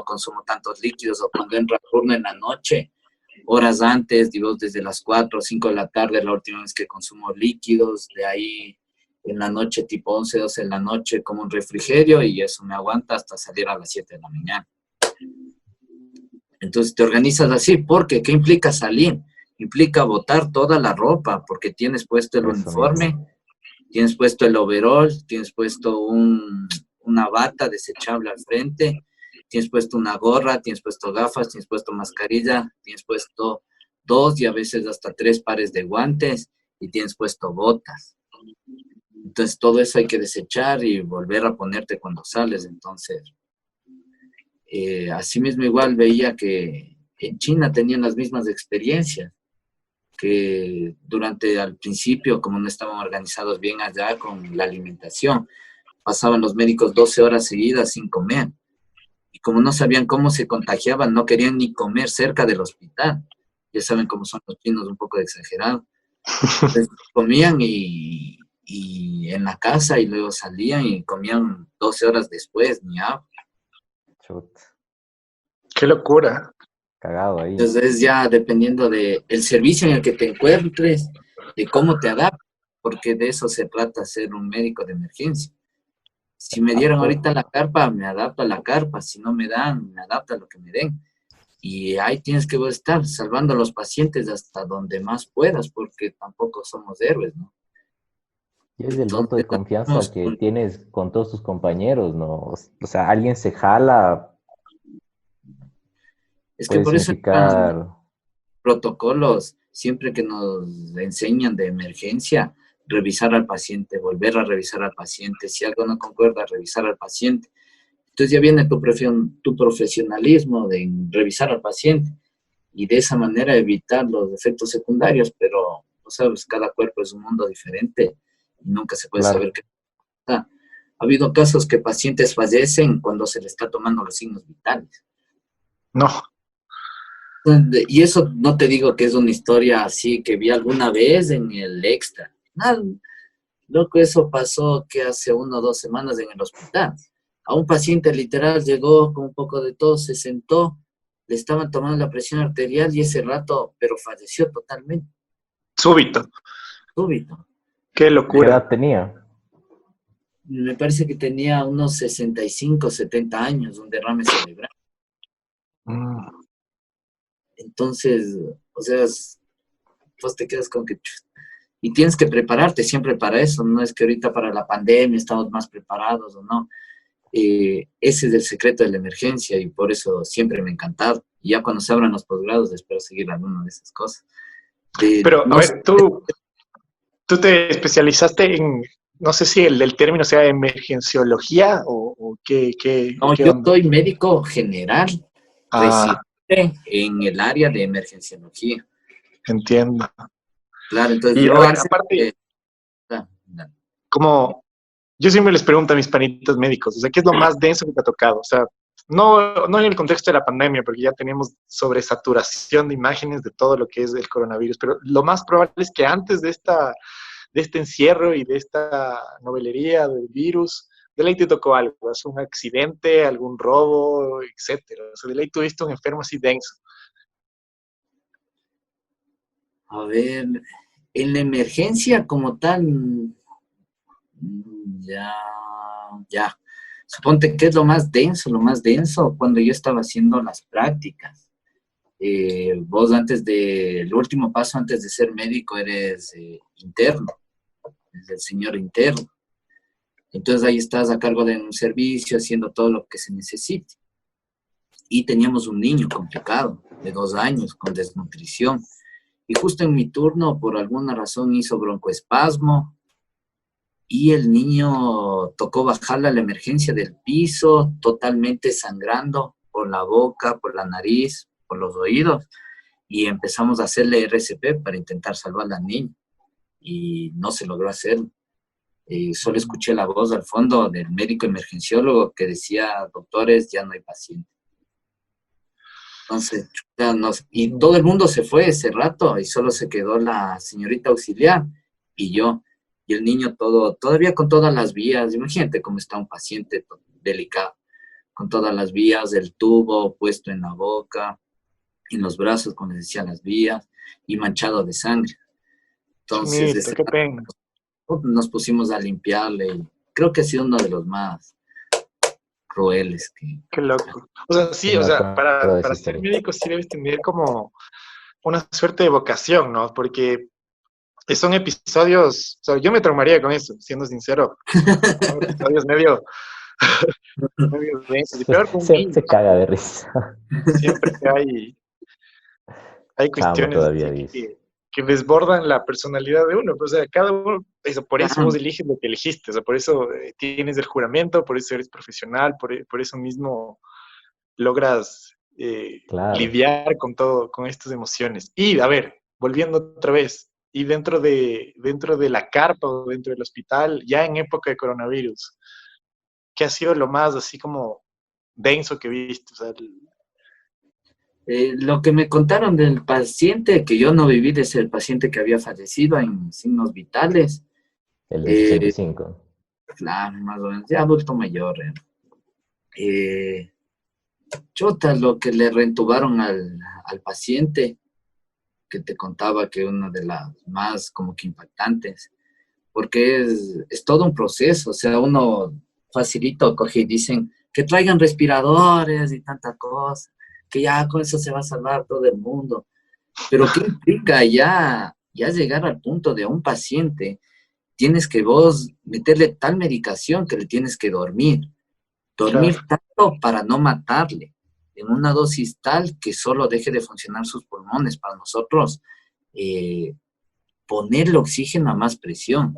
Speaker 4: consumo tantos líquidos, o cuando entro al turno en la noche, horas antes, digo, desde las 4 o 5 de la tarde, la última vez que consumo líquidos, de ahí en la noche, tipo 11 12 de la noche, como un refrigerio, y eso me aguanta hasta salir a las 7 de la mañana. Entonces te organizas así, porque ¿qué implica salir? Implica botar toda la ropa, porque tienes puesto el
Speaker 1: Eso mismo.
Speaker 4: uniforme, tienes puesto el overall, tienes puesto una bata desechable al frente, tienes puesto una gorra, tienes puesto gafas, tienes puesto mascarilla, tienes puesto 2 y a veces hasta 3 pares de guantes y tienes puesto botas. Entonces todo eso hay que desechar y volver a ponerte cuando sales. Entonces, asimismo igual veía que en China tenían las mismas experiencias, que durante al principio, como no estaban organizados bien allá con la alimentación, pasaban los médicos 12 horas seguidas sin comer. Y como no sabían cómo se contagiaban, no querían ni comer cerca del hospital. Ya saben cómo son los chinos, un poco exagerados. Entonces, comían y en la casa y luego salían y comían 12 horas después, ni agua.
Speaker 1: Chut,
Speaker 3: Qué locura.
Speaker 1: cagado ahí.
Speaker 4: Entonces ya dependiendo del servicio en el que te encuentres, de cómo te adaptas, porque de eso se trata ser un médico de emergencia. Si me dieran
Speaker 1: Exacto.
Speaker 4: ahorita la carpa, me adapto a la carpa. Si no me dan, me adapto a lo que me den. Y ahí tienes que estar salvando a los pacientes hasta donde más puedas, porque tampoco somos héroes, ¿no?
Speaker 1: Y es el voto
Speaker 4: Entonces,
Speaker 1: de confianza que tienes con todos tus compañeros, ¿no? O sea, alguien se jala,
Speaker 4: es que
Speaker 1: puede
Speaker 4: por eso están
Speaker 1: significar.
Speaker 4: protocolos, siempre que nos enseñan de emergencia, revisar al paciente, volver a revisar al paciente, si algo no concuerda, revisar al paciente. Entonces ya viene tu profesionalismo de revisar al paciente y de esa manera evitar los efectos secundarios, pero, no sabes, cada cuerpo es un mundo diferente y nunca se puede saber
Speaker 1: Claro.
Speaker 4: qué pasa. Ha habido casos que pacientes fallecen cuando se les está tomando los signos vitales.
Speaker 3: No,
Speaker 4: Y eso no te digo que es una historia así que vi alguna vez en el Extra. Nada, loco, eso pasó que hace 1 o 2 semanas en el hospital. A un paciente literal llegó con un poco de tos, se sentó, le estaban tomando la presión arterial y ese rato, pero falleció totalmente,
Speaker 3: súbito.
Speaker 4: súbito.
Speaker 3: Qué
Speaker 1: ¿Qué
Speaker 3: locura.
Speaker 1: edad tenía?
Speaker 4: Me parece que tenía unos 65, 70 años, un derrame cerebral.
Speaker 3: Mm.
Speaker 4: Entonces, o sea, pues te quedas con que... Y tienes que prepararte siempre para eso, no es que ahorita para la pandemia estamos más preparados o no. Ese es el secreto de la emergencia y por eso siempre me ha encantado. Y ya cuando se abran los posgrados, espero seguir alguna de esas cosas.
Speaker 3: Pero,
Speaker 4: no
Speaker 3: a
Speaker 4: sé,
Speaker 3: ver, tú te especializaste en, no sé si el término sea emergenciología o
Speaker 4: no,
Speaker 3: qué
Speaker 4: yo
Speaker 3: onda.
Speaker 4: soy médico general,
Speaker 3: Ah,
Speaker 4: residente en el área de emergenciología.
Speaker 3: entiendo.
Speaker 4: Claro, entonces
Speaker 3: Y a
Speaker 4: yo
Speaker 3: ver,
Speaker 4: antes
Speaker 3: aparte,
Speaker 4: de... ah, no.
Speaker 3: como yo siempre les pregunto a mis panitos médicos, o sea, ¿qué es lo más denso que te ha tocado? O sea, no en el contexto de la pandemia, porque ya tenemos sobresaturación de imágenes de todo lo que es el coronavirus, pero lo más probable es que antes de este encierro y de esta novelería del virus, de ley te tocó algo, es un accidente, algún robo, etcétera. O sea, de ley tuviste un enfermo así denso.
Speaker 4: A ver, en la emergencia como tal, ya, ya. Suponte que es lo más denso, cuando yo estaba haciendo las prácticas. Vos el último paso antes de ser médico eres interno, es el señor interno. Entonces ahí estás a cargo de un servicio, haciendo todo lo que se necesite. Y teníamos un niño complicado, de 2 años, con desnutrición. Y justo en mi turno, por alguna razón, hizo broncoespasmo y el niño tocó bajarle a la emergencia del piso, totalmente sangrando por la boca, por la nariz, por los oídos. Y empezamos a hacerle RCP para intentar salvar al niño. Y no se logró hacer. Solo escuché la voz al fondo del médico emergenciólogo que decía, doctores, ya no hay paciente. Entonces, y todo el mundo se fue ese rato y solo se quedó la señorita auxiliar y yo. Y el niño todavía con todas las vías. Imagínate cómo está un paciente delicado, con todas las vías, el tubo puesto en la boca, en los brazos, como les decía, las vías, y manchado de sangre. Entonces,
Speaker 3: Chinito, qué pena.
Speaker 4: nos pusimos a limpiarle. Y creo que ha sido uno de los más crueles que...
Speaker 3: Qué loco. O sea,
Speaker 1: Sí,
Speaker 3: sí, o
Speaker 1: me
Speaker 3: sea,
Speaker 1: acuerdo de esa
Speaker 3: para ser
Speaker 1: historia.
Speaker 3: médico sí debes tener como una suerte de vocación, ¿no? Porque son episodios, o sea, yo me traumaría con eso, siendo sincero. Son episodios medio densos. Y peor con un niño,
Speaker 1: Se caga de risa.
Speaker 3: siempre hay
Speaker 1: Chamo
Speaker 3: cuestiones
Speaker 1: todavía
Speaker 3: así
Speaker 1: dice.
Speaker 3: que desbordan la personalidad de uno. Pues, o sea, cada uno, eso, por eso vos
Speaker 4: Claro,
Speaker 3: eliges lo que elegiste, o sea, por eso tienes el juramento, por eso eres profesional, por eso mismo logras
Speaker 1: Claro.
Speaker 3: lidiar con todo, con estas emociones. Y, a ver, volviendo otra vez, y dentro de la carpa o dentro del hospital, ya en época de coronavirus, ¿qué ha sido lo más así como denso que viste? O sea,
Speaker 4: lo que me contaron del paciente, que yo no viví, de ser el paciente que había fallecido en signos vitales,
Speaker 1: El de
Speaker 4: eh,
Speaker 1: 65.
Speaker 4: claro, más o menos, ya adulto mayor. Chota, lo que le reentubaron al paciente, que te contaba que una de las más como que impactantes, porque es todo un proceso, o sea, uno facilito coge y dicen que traigan respiradores y tanta cosa, que ya con eso se va a salvar todo el mundo. Pero ¿qué implica ya llegar al punto de un paciente? Tienes que vos meterle tal medicación que le tienes que dormir
Speaker 3: claro,
Speaker 4: tanto para no matarle, en una dosis tal que solo deje de funcionar sus pulmones. Para nosotros, eh, ponerle oxígeno a más presión.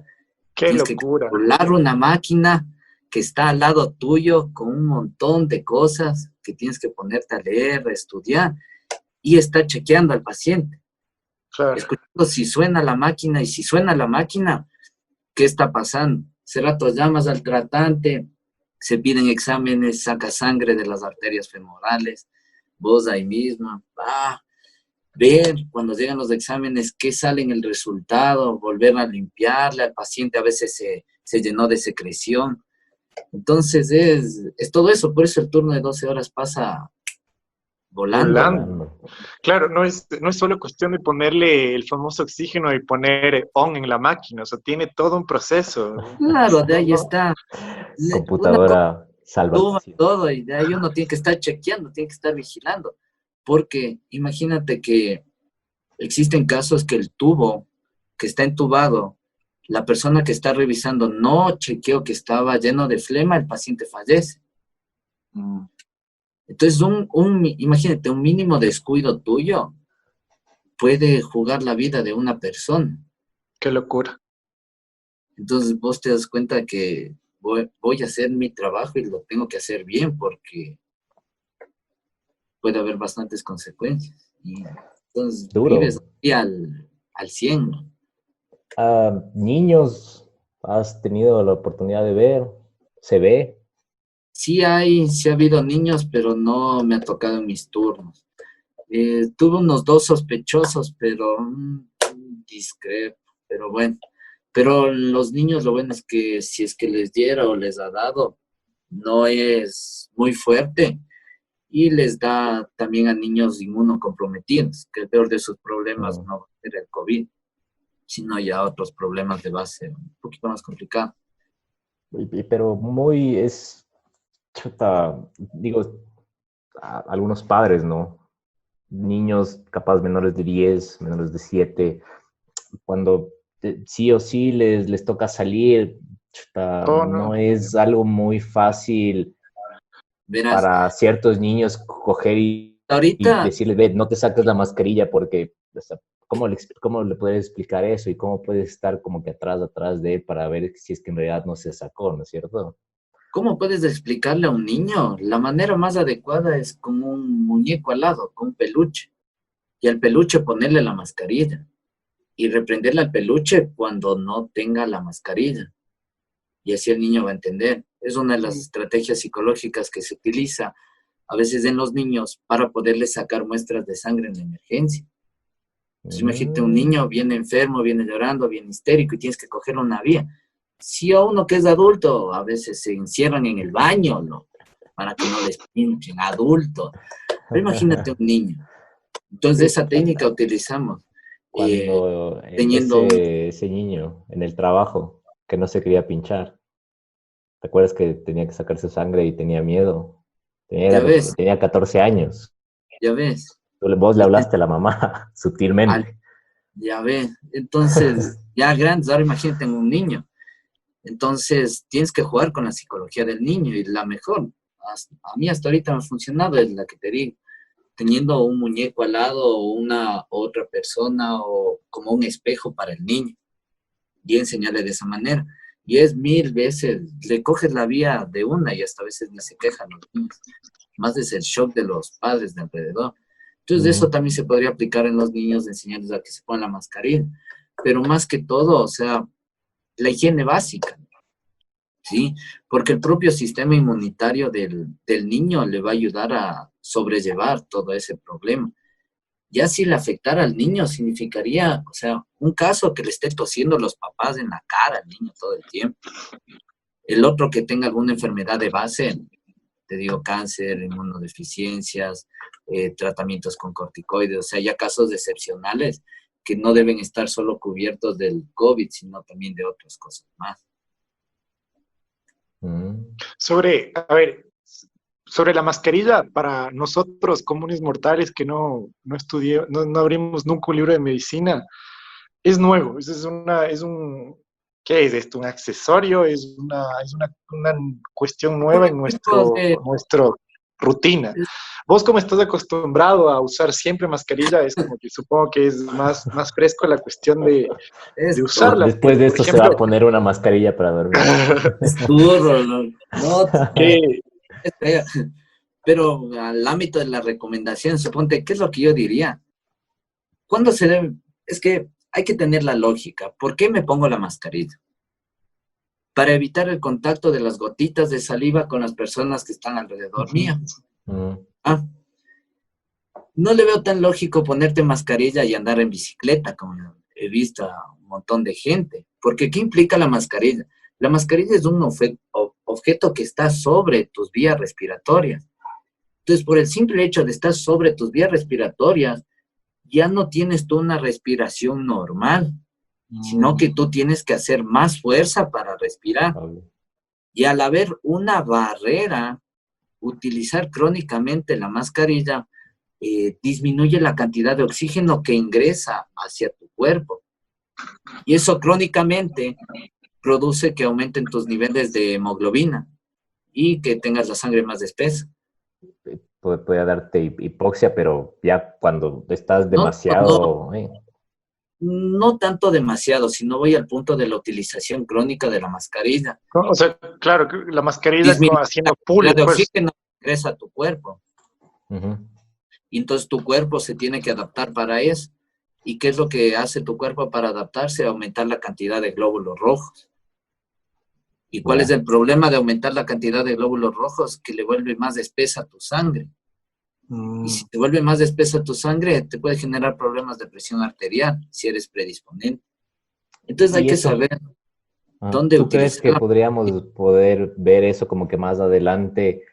Speaker 3: qué
Speaker 4: Tienes que
Speaker 3: locura.
Speaker 4: controlar una máquina que está al lado tuyo con un montón de cosas que tienes que ponerte a leer, a estudiar y estar chequeando al paciente,
Speaker 3: Claro,
Speaker 4: escuchando si suena la máquina y si suena la máquina, ¿qué está pasando? Ese rato llamas al tratante, se piden exámenes, saca sangre de las arterias femorales, vos ahí mismo, ver cuando llegan los exámenes qué sale en el resultado, volver a limpiarle al paciente, a veces se llenó de secreción. Entonces es todo eso, por eso el turno de 12 horas pasa volando.
Speaker 3: volando.
Speaker 1: Volando.
Speaker 3: Claro, no es solo cuestión de ponerle el famoso oxígeno y poner on en la máquina, o sea, tiene todo un proceso.
Speaker 4: Claro, de
Speaker 3: No,
Speaker 4: ahí
Speaker 3: no,
Speaker 4: está. Una cosa
Speaker 1: Computadora
Speaker 4: toma
Speaker 1: salvación.
Speaker 4: todo y de ahí uno tiene que estar chequeando, tiene que estar vigilando. Porque imagínate que existen casos que el tubo que está entubado, la persona que está revisando no chequeó que estaba lleno de flema, el paciente fallece.
Speaker 3: Mm.
Speaker 4: Entonces, imagínate, un mínimo descuido tuyo puede jugar la vida de una persona.
Speaker 3: Qué locura.
Speaker 4: Entonces, vos te das cuenta que voy a hacer mi trabajo y lo tengo que hacer bien porque puede haber bastantes consecuencias. Y entonces, vives
Speaker 1: Duro.
Speaker 4: así al 100, ¿no?
Speaker 1: Niños, ¿has tenido la oportunidad de ver? ¿Se ve?
Speaker 4: Sí ha habido niños, pero no me ha tocado en mis turnos. Tuve unos dos sospechosos, pero discrepo, pero bueno. Pero los niños, lo bueno es que si es que les diera o les ha dado, no es muy fuerte y les da también a niños inmunocomprometidos, que el peor de sus problemas
Speaker 1: Mm.
Speaker 4: no va a ser el COVID, sino ya otros problemas de base un poquito más complicados.
Speaker 1: Pero muy es, chuta, digo, algunos padres, ¿no? Niños capaz menores de 10, menores de 7, cuando sí o sí les toca salir, chuta,
Speaker 3: Oh, no.
Speaker 1: no es algo muy fácil
Speaker 4: Verás,
Speaker 1: para ciertos niños coger y
Speaker 4: ahorita,
Speaker 1: decirles, ve, no te saques la mascarilla porque, o sea, ¿cómo le puedes explicar eso? Y cómo puedes estar como que atrás de él para ver si es que en realidad no se sacó, ¿no es cierto?
Speaker 4: ¿cómo puedes explicarle a un niño? La manera más adecuada es con un muñeco al lado, con un peluche, y al peluche ponerle la mascarilla y reprenderle al peluche cuando no tenga la mascarilla. Y así el niño va a entender. Es una de las estrategias psicológicas que se utiliza a veces en los niños para poderles sacar muestras de sangre en la emergencia. Entonces imagínate un
Speaker 1: Mm.
Speaker 4: niño viene enfermo, viene llorando, viene histérico y tienes que coger una vía. Si a uno que es adulto, a veces se encierran en el baño, ¿no? Para que no les pinchen, adulto. Pero imagínate un niño. Entonces
Speaker 1: Sí,
Speaker 4: esa técnica utilizamos
Speaker 1: cuando
Speaker 4: teniendo un...
Speaker 1: ese niño en el trabajo que no se quería pinchar, ¿te acuerdas que tenía que sacarse sangre y tenía miedo?
Speaker 4: Ya ves,
Speaker 1: Tenía 14 años.
Speaker 4: ya ves.
Speaker 1: Vos le
Speaker 4: Y
Speaker 1: hablaste a la mamá sutilmente.
Speaker 4: ya ves. Entonces, ya grandes, ahora imagínate en un niño. Entonces, tienes que jugar con la psicología del niño y la mejor, a mí hasta ahorita me ha funcionado, es la que te digo, teniendo un muñeco al lado o una otra persona o como un espejo para el niño y enseñarle de esa manera. Y es mil veces, le coges la vía de una y hasta a veces ni se quejan los niños. Más es el shock de los padres de alrededor. Entonces, eso
Speaker 1: Mm.
Speaker 4: también se podría aplicar en los niños, enseñarles a que se pongan la mascarilla. Pero más que todo, o sea, la higiene básica. ¿Sí? Porque el propio sistema inmunitario del niño le va a ayudar a sobrellevar todo ese problema. Ya si le afectara al niño significaría, o sea, un caso que le esté tosiendo los papás en la cara al niño todo el tiempo. El otro que tenga alguna enfermedad de base, te digo, cáncer, inmunodeficiencias, tratamientos con corticoides, o sea, ya casos excepcionales que no deben estar solo cubiertos del COVID, sino también de otras cosas más.
Speaker 1: Mm.
Speaker 3: A ver, sobre la mascarilla, para nosotros comunes mortales que no estudié, no abrimos nunca un libro de medicina, es nuevo. ¿Qué es esto? ¿Un accesorio? ¿Es una cuestión nueva en
Speaker 4: Tipo
Speaker 3: nuestra rutina? Vos, como estás acostumbrado a usar siempre mascarilla, es como que supongo que es más fresco la cuestión de
Speaker 4: esto,
Speaker 3: usarla.
Speaker 1: Después de
Speaker 3: Por
Speaker 1: esto se va
Speaker 3: ejemplo,
Speaker 1: a poner una mascarilla para dormir.
Speaker 4: es duro, no, no,
Speaker 3: que
Speaker 4: es feo. Pero al ámbito de la recomendación, suponte, ¿qué es lo que yo diría? ¿Cuándo se debe? Es que hay que tener la lógica. ¿Por qué me pongo la mascarilla? Para evitar el contacto de las gotitas de saliva con las personas que están alrededor mía.
Speaker 1: Mm.
Speaker 4: Ah, no le veo tan lógico ponerte mascarilla y andar en bicicleta, como he visto a un montón de gente. Porque ¿qué implica la mascarilla? La mascarilla es un objeto que está sobre tus vías respiratorias. Entonces, por el simple hecho de estar sobre tus vías respiratorias, ya no tienes tú una respiración normal, sino que tú tienes que hacer más fuerza para respirar.
Speaker 1: Obvio.
Speaker 4: Y al haber una barrera, utilizar crónicamente la mascarilla disminuye la cantidad de oxígeno que ingresa hacia tu cuerpo. Y eso crónicamente produce que aumenten tus niveles de hemoglobina y que tengas la sangre más espesa.
Speaker 1: puede darte hipoxia, pero ya cuando estás
Speaker 4: No,
Speaker 1: demasiado...
Speaker 4: no tanto demasiado, sino voy al punto de la utilización crónica de la mascarilla.
Speaker 3: O sea, claro, la mascarilla
Speaker 4: Disminuye la
Speaker 3: haciendo
Speaker 4: cantidad
Speaker 3: pulling,
Speaker 4: de
Speaker 3: pues.
Speaker 4: oxígeno que ingresa a tu cuerpo.
Speaker 1: Ujú.
Speaker 4: Y entonces tu cuerpo se tiene que adaptar para eso. ¿Y qué es lo que hace tu cuerpo para adaptarse? Aumentar la cantidad de glóbulos rojos. ¿Y cuál es
Speaker 1: Ya.
Speaker 4: el problema de aumentar la cantidad de glóbulos rojos? Que le vuelve más espesa tu sangre. Y si te vuelve más espesa tu sangre, te puede generar problemas de presión arterial si eres predisponente. Entonces hay
Speaker 1: Y
Speaker 4: que
Speaker 1: eso,
Speaker 4: saber dónde
Speaker 1: ¿tú crees que
Speaker 4: utilizar.
Speaker 1: podríamos poder ver eso como que más adelante,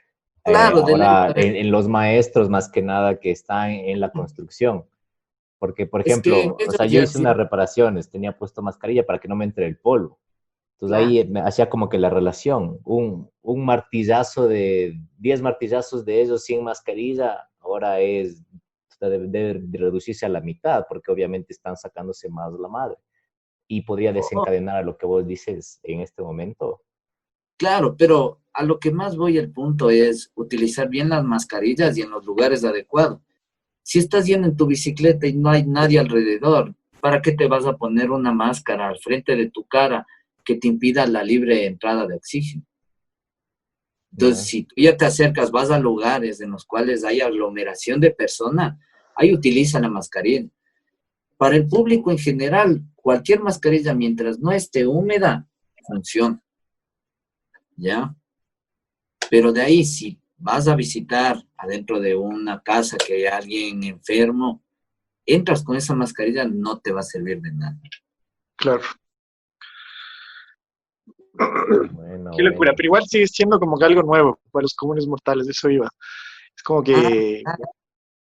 Speaker 4: Claro, de ley,
Speaker 1: ahora en los maestros más que nada que están en la construcción? Porque, por
Speaker 4: es que
Speaker 1: ejemplo, o
Speaker 4: ellos
Speaker 1: sea, yo
Speaker 4: ya
Speaker 1: hice unas
Speaker 4: hacían,
Speaker 1: reparaciones, tenía puesto mascarilla para que no me entre el polvo. Entonces
Speaker 4: claro.
Speaker 1: ahí me hacía como que la relación, un martillazo de 10 martillazos de ellos sin mascarilla, ahora es, o sea, debe reducirse a la mitad, porque obviamente están sacándose más la madre. Y podría
Speaker 4: Oh,
Speaker 1: desencadenar a lo que vos dices en este momento.
Speaker 4: claro, pero a lo que más voy el punto es utilizar bien las mascarillas y en los lugares adecuados. Si estás yendo en tu bicicleta y no hay nadie alrededor, ¿para qué te vas a poner una máscara al frente de tu cara que te impida la libre entrada de oxígeno? Entonces,
Speaker 1: Ya.
Speaker 4: si tú ya te acercas, vas a lugares en los cuales hay aglomeración de personas, ahí utiliza la mascarilla. Para el público en general, cualquier mascarilla, mientras no esté húmeda, funciona, ¿ya? Pero de ahí, si vas a visitar adentro de una casa que hay alguien enfermo, entras con esa mascarilla, no te va a servir de nada.
Speaker 3: Claro.
Speaker 1: Bueno,
Speaker 3: Qué locura,
Speaker 1: bueno.
Speaker 3: pero igual sigue siendo como que algo nuevo para los comunes mortales, eso iba. Es como
Speaker 4: Ah,
Speaker 3: que,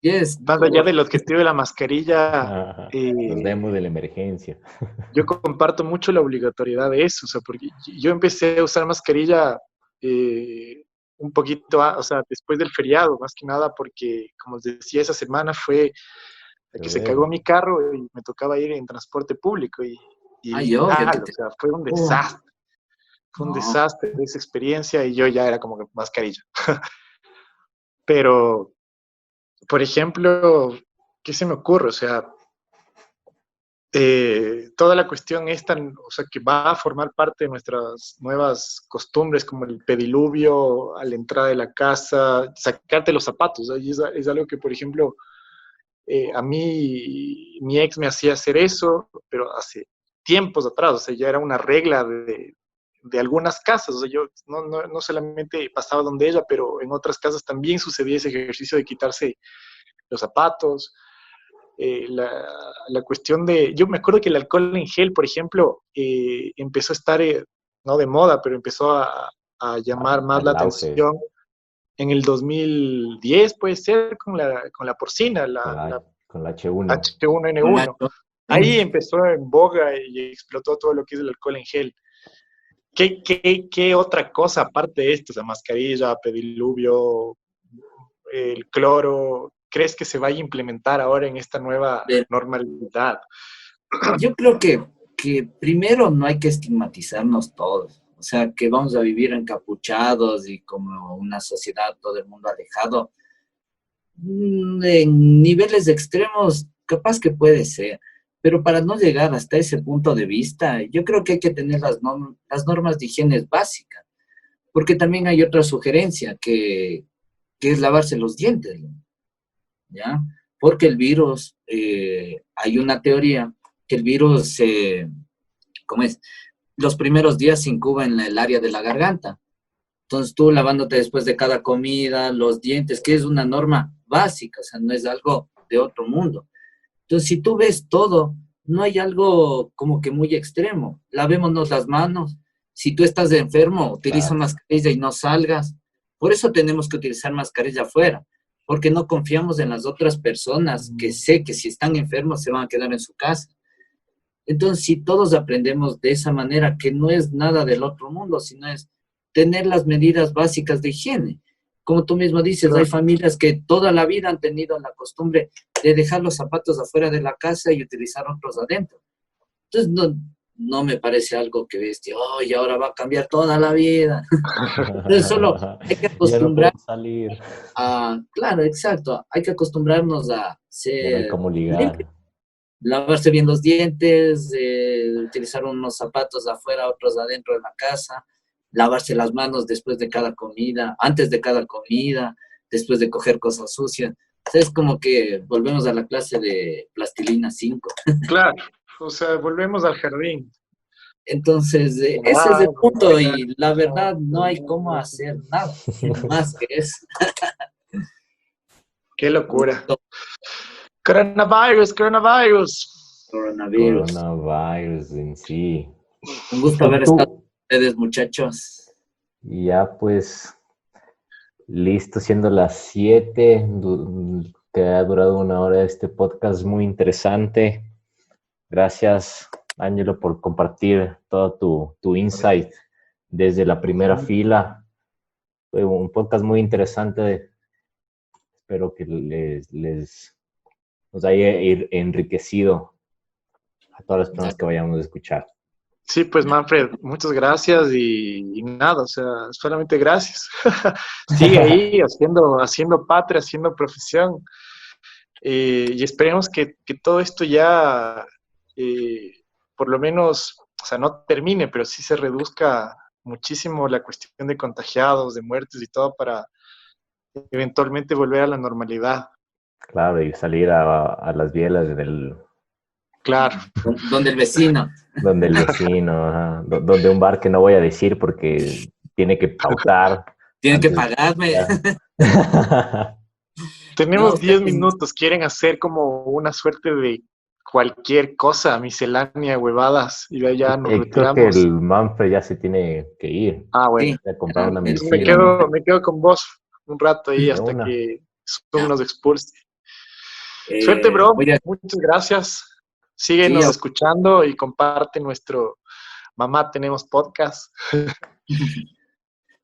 Speaker 4: yes.
Speaker 3: más allá del objetivo de la mascarilla,
Speaker 1: Ajá. Nos vemos de la emergencia.
Speaker 3: yo comparto mucho la obligatoriedad de eso, o sea, porque yo empecé a usar mascarilla un poquito, o sea, después del feriado, más que nada, porque, como les decía, esa semana fue la que se cagó
Speaker 1: Febrero.
Speaker 3: mi carro y me tocaba ir en transporte público y
Speaker 4: Obvio que
Speaker 3: tal, o
Speaker 4: te...
Speaker 3: sea, fue un
Speaker 4: Oh,
Speaker 3: desastre. Fue un
Speaker 4: no,
Speaker 3: desastre esa experiencia y yo ya era como que mascarilla. Pero, por ejemplo, ¿qué se me ocurre? O sea, toda la cuestión es tan, o sea, que va a formar parte de nuestras nuevas costumbres, como el pediluvio a la entrada de la casa, sacarte los zapatos. ¿Sí? Es algo que, por ejemplo, a mí, mi ex me hacía hacer eso, pero hace tiempos atrás, o sea, ya era una regla de algunas casas, o sea, yo no solamente pasaba donde ella, pero en otras casas también sucedía ese ejercicio de quitarse los zapatos. La cuestión de, yo me acuerdo que el alcohol en gel, por ejemplo, empezó a estar, no de moda, pero empezó a llamar más la
Speaker 1: Al auge,
Speaker 3: atención en el 2010, puede ser, con la porcina,
Speaker 1: con la H1.
Speaker 4: un
Speaker 3: H1N1.
Speaker 4: año.
Speaker 3: Ahí empezó en boga y explotó todo lo que es el alcohol en gel. ¿Qué otra cosa aparte de esto? O sea, mascarilla, pediluvio, el cloro, ¿crees que se vaya a implementar ahora en esta nueva normalidad?
Speaker 4: Yo creo que primero no hay que estigmatizarnos todos. O sea, que vamos a vivir encapuchados y como una sociedad, todo el mundo alejado. En niveles extremos, capaz que puede ser. Pero para no llegar hasta ese punto de vista, yo creo que hay que tener las normas de higiene básicas. Porque también hay otra sugerencia que es lavarse los dientes, ¿no? ¿Ya? Porque el virus, hay una teoría que el virus, ¿cómo es? Los primeros días se incuba en el área de la garganta. Entonces tú lavándote después de cada comida, los dientes, que es una norma básica, o sea, no es algo de otro mundo. Entonces, si tú ves todo, no hay algo como que muy extremo. Lavémonos las manos. Si tú estás enfermo, utiliza
Speaker 1: Claro.
Speaker 4: mascarilla y no salgas. Por eso tenemos que utilizar mascarilla afuera, porque no confiamos en las otras personas que sé que si están enfermos se van a quedar en su casa. Entonces, si todos aprendemos de esa manera, que no es nada del otro mundo, sino es tener las medidas básicas de higiene. Como tú mismo dices, hay familias que toda la vida han tenido la costumbre de dejar los zapatos afuera de la casa y utilizar otros adentro. Entonces, no, no me parece algo que ves, oh, y ahora va a cambiar toda la vida. Entonces solo hay que
Speaker 1: Ya no puedo
Speaker 4: acostumbrar
Speaker 1: salir,
Speaker 4: claro, exacto, hay que acostumbrarnos a
Speaker 1: ya no hay
Speaker 4: ser
Speaker 1: cómo
Speaker 4: limpios,
Speaker 1: ligar.
Speaker 4: lavarse bien los dientes, utilizar unos zapatos afuera, otros adentro de la casa, lavarse las manos después de cada comida, antes de cada comida, después de coger cosas sucias. Es como que volvemos a la clase de plastilina 5.
Speaker 3: Claro, o sea, volvemos al jardín.
Speaker 4: Entonces, ese es el punto y la verdad no hay cómo hacer nada más que eso.
Speaker 3: Qué locura. Coronavirus, coronavirus.
Speaker 4: Coronavirus.
Speaker 1: Coronavirus en sí.
Speaker 4: Un gusto
Speaker 1: Pues
Speaker 4: haber estado
Speaker 1: tú,
Speaker 4: con ustedes, muchachos.
Speaker 1: ya pues, listo, siendo las 7, que ha durado 1 hora este podcast muy interesante. Gracias, Ángelo, por compartir todo tu insight desde la primera fila. Fue un podcast muy interesante. Espero que nos haya enriquecido a todas las personas que vayamos a escuchar.
Speaker 3: Sí, pues Manfred, muchas gracias y nada, o sea, solamente gracias. Sigue ahí haciendo patria, haciendo profesión y esperemos que todo esto ya, por lo menos, o sea, no termine, pero sí se reduzca muchísimo la cuestión de contagiados, de muertes y todo para eventualmente volver a la normalidad.
Speaker 1: Claro, y salir a las bielas
Speaker 3: Claro,
Speaker 4: Donde el vecino.
Speaker 1: donde el vecino, ajá, donde un bar que no voy a decir porque tiene que pautar.
Speaker 4: Tienen que
Speaker 1: Antes de
Speaker 4: pagarme. No,
Speaker 3: tenemos 10
Speaker 4: ustedes,
Speaker 3: minutos, quieren hacer como una suerte de cualquier cosa, miscelánea, huevadas, y de allá nos
Speaker 1: Creo que
Speaker 3: retiramos.
Speaker 1: el Manfred ya se tiene que ir
Speaker 3: Ah, bueno.
Speaker 4: sí,
Speaker 1: a comprar una
Speaker 4: me
Speaker 3: Entonces me
Speaker 1: medicina.
Speaker 4: despido.
Speaker 3: quedo, me quedo con vos un rato ahí
Speaker 1: De
Speaker 3: hasta
Speaker 1: una.
Speaker 3: que Zoom nos expulse. Suerte,
Speaker 4: Voy
Speaker 3: bro.
Speaker 4: a,
Speaker 3: Muchas gracias.
Speaker 4: sí,
Speaker 3: Síguenos escuchando y comparte nuestro Mamá Tenemos Podcast.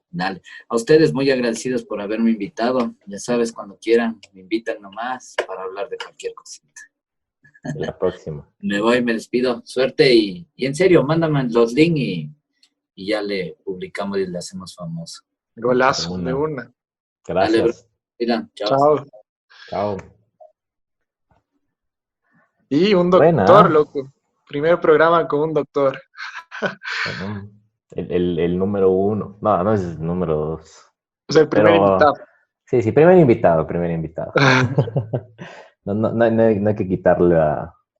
Speaker 4: dale. A ustedes muy agradecidos por haberme invitado. Ya sabes, cuando quieran, me invitan nomás para hablar de cualquier cosita.
Speaker 1: La próxima.
Speaker 4: Me voy, me despido. Suerte y en serio, mándame los links y ya le publicamos y le hacemos famoso.
Speaker 1: De
Speaker 3: Golazo, de
Speaker 1: una.
Speaker 3: una.
Speaker 4: Dale, bro.
Speaker 1: Gracias.
Speaker 4: Mira, chao.
Speaker 3: Chao.
Speaker 1: Chao.
Speaker 3: Y un doctor,
Speaker 1: Buena.
Speaker 3: loco. Primer programa con un doctor.
Speaker 1: Bueno, el número 1. No, no es el número 2.
Speaker 3: O sea, el primer
Speaker 1: Pero
Speaker 3: invitado.
Speaker 1: sí, primer invitado, primer invitado. No hay que quitarle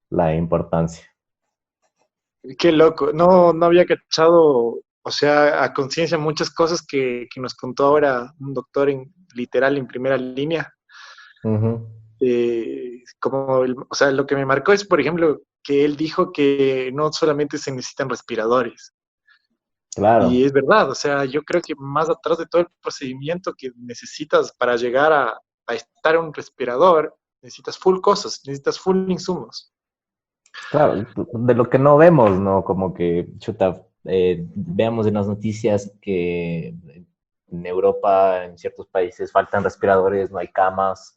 Speaker 1: la importancia.
Speaker 3: Qué loco. No había cachado, o sea, a conciencia muchas cosas que nos contó ahora un doctor literal en primera línea.
Speaker 1: Ujú.
Speaker 3: O sea, lo que me marcó es, por ejemplo, que él dijo que no solamente se necesitan respiradores. Y
Speaker 1: Claro,
Speaker 3: es verdad, o sea, yo creo que más atrás de todo el procedimiento que necesitas para llegar a estar en un respirador, necesitas full cosas, necesitas full insumos.
Speaker 1: claro, de lo que no vemos, ¿no? Como que, chuta, veamos en las noticias que en Europa, en ciertos países, faltan respiradores, no hay camas.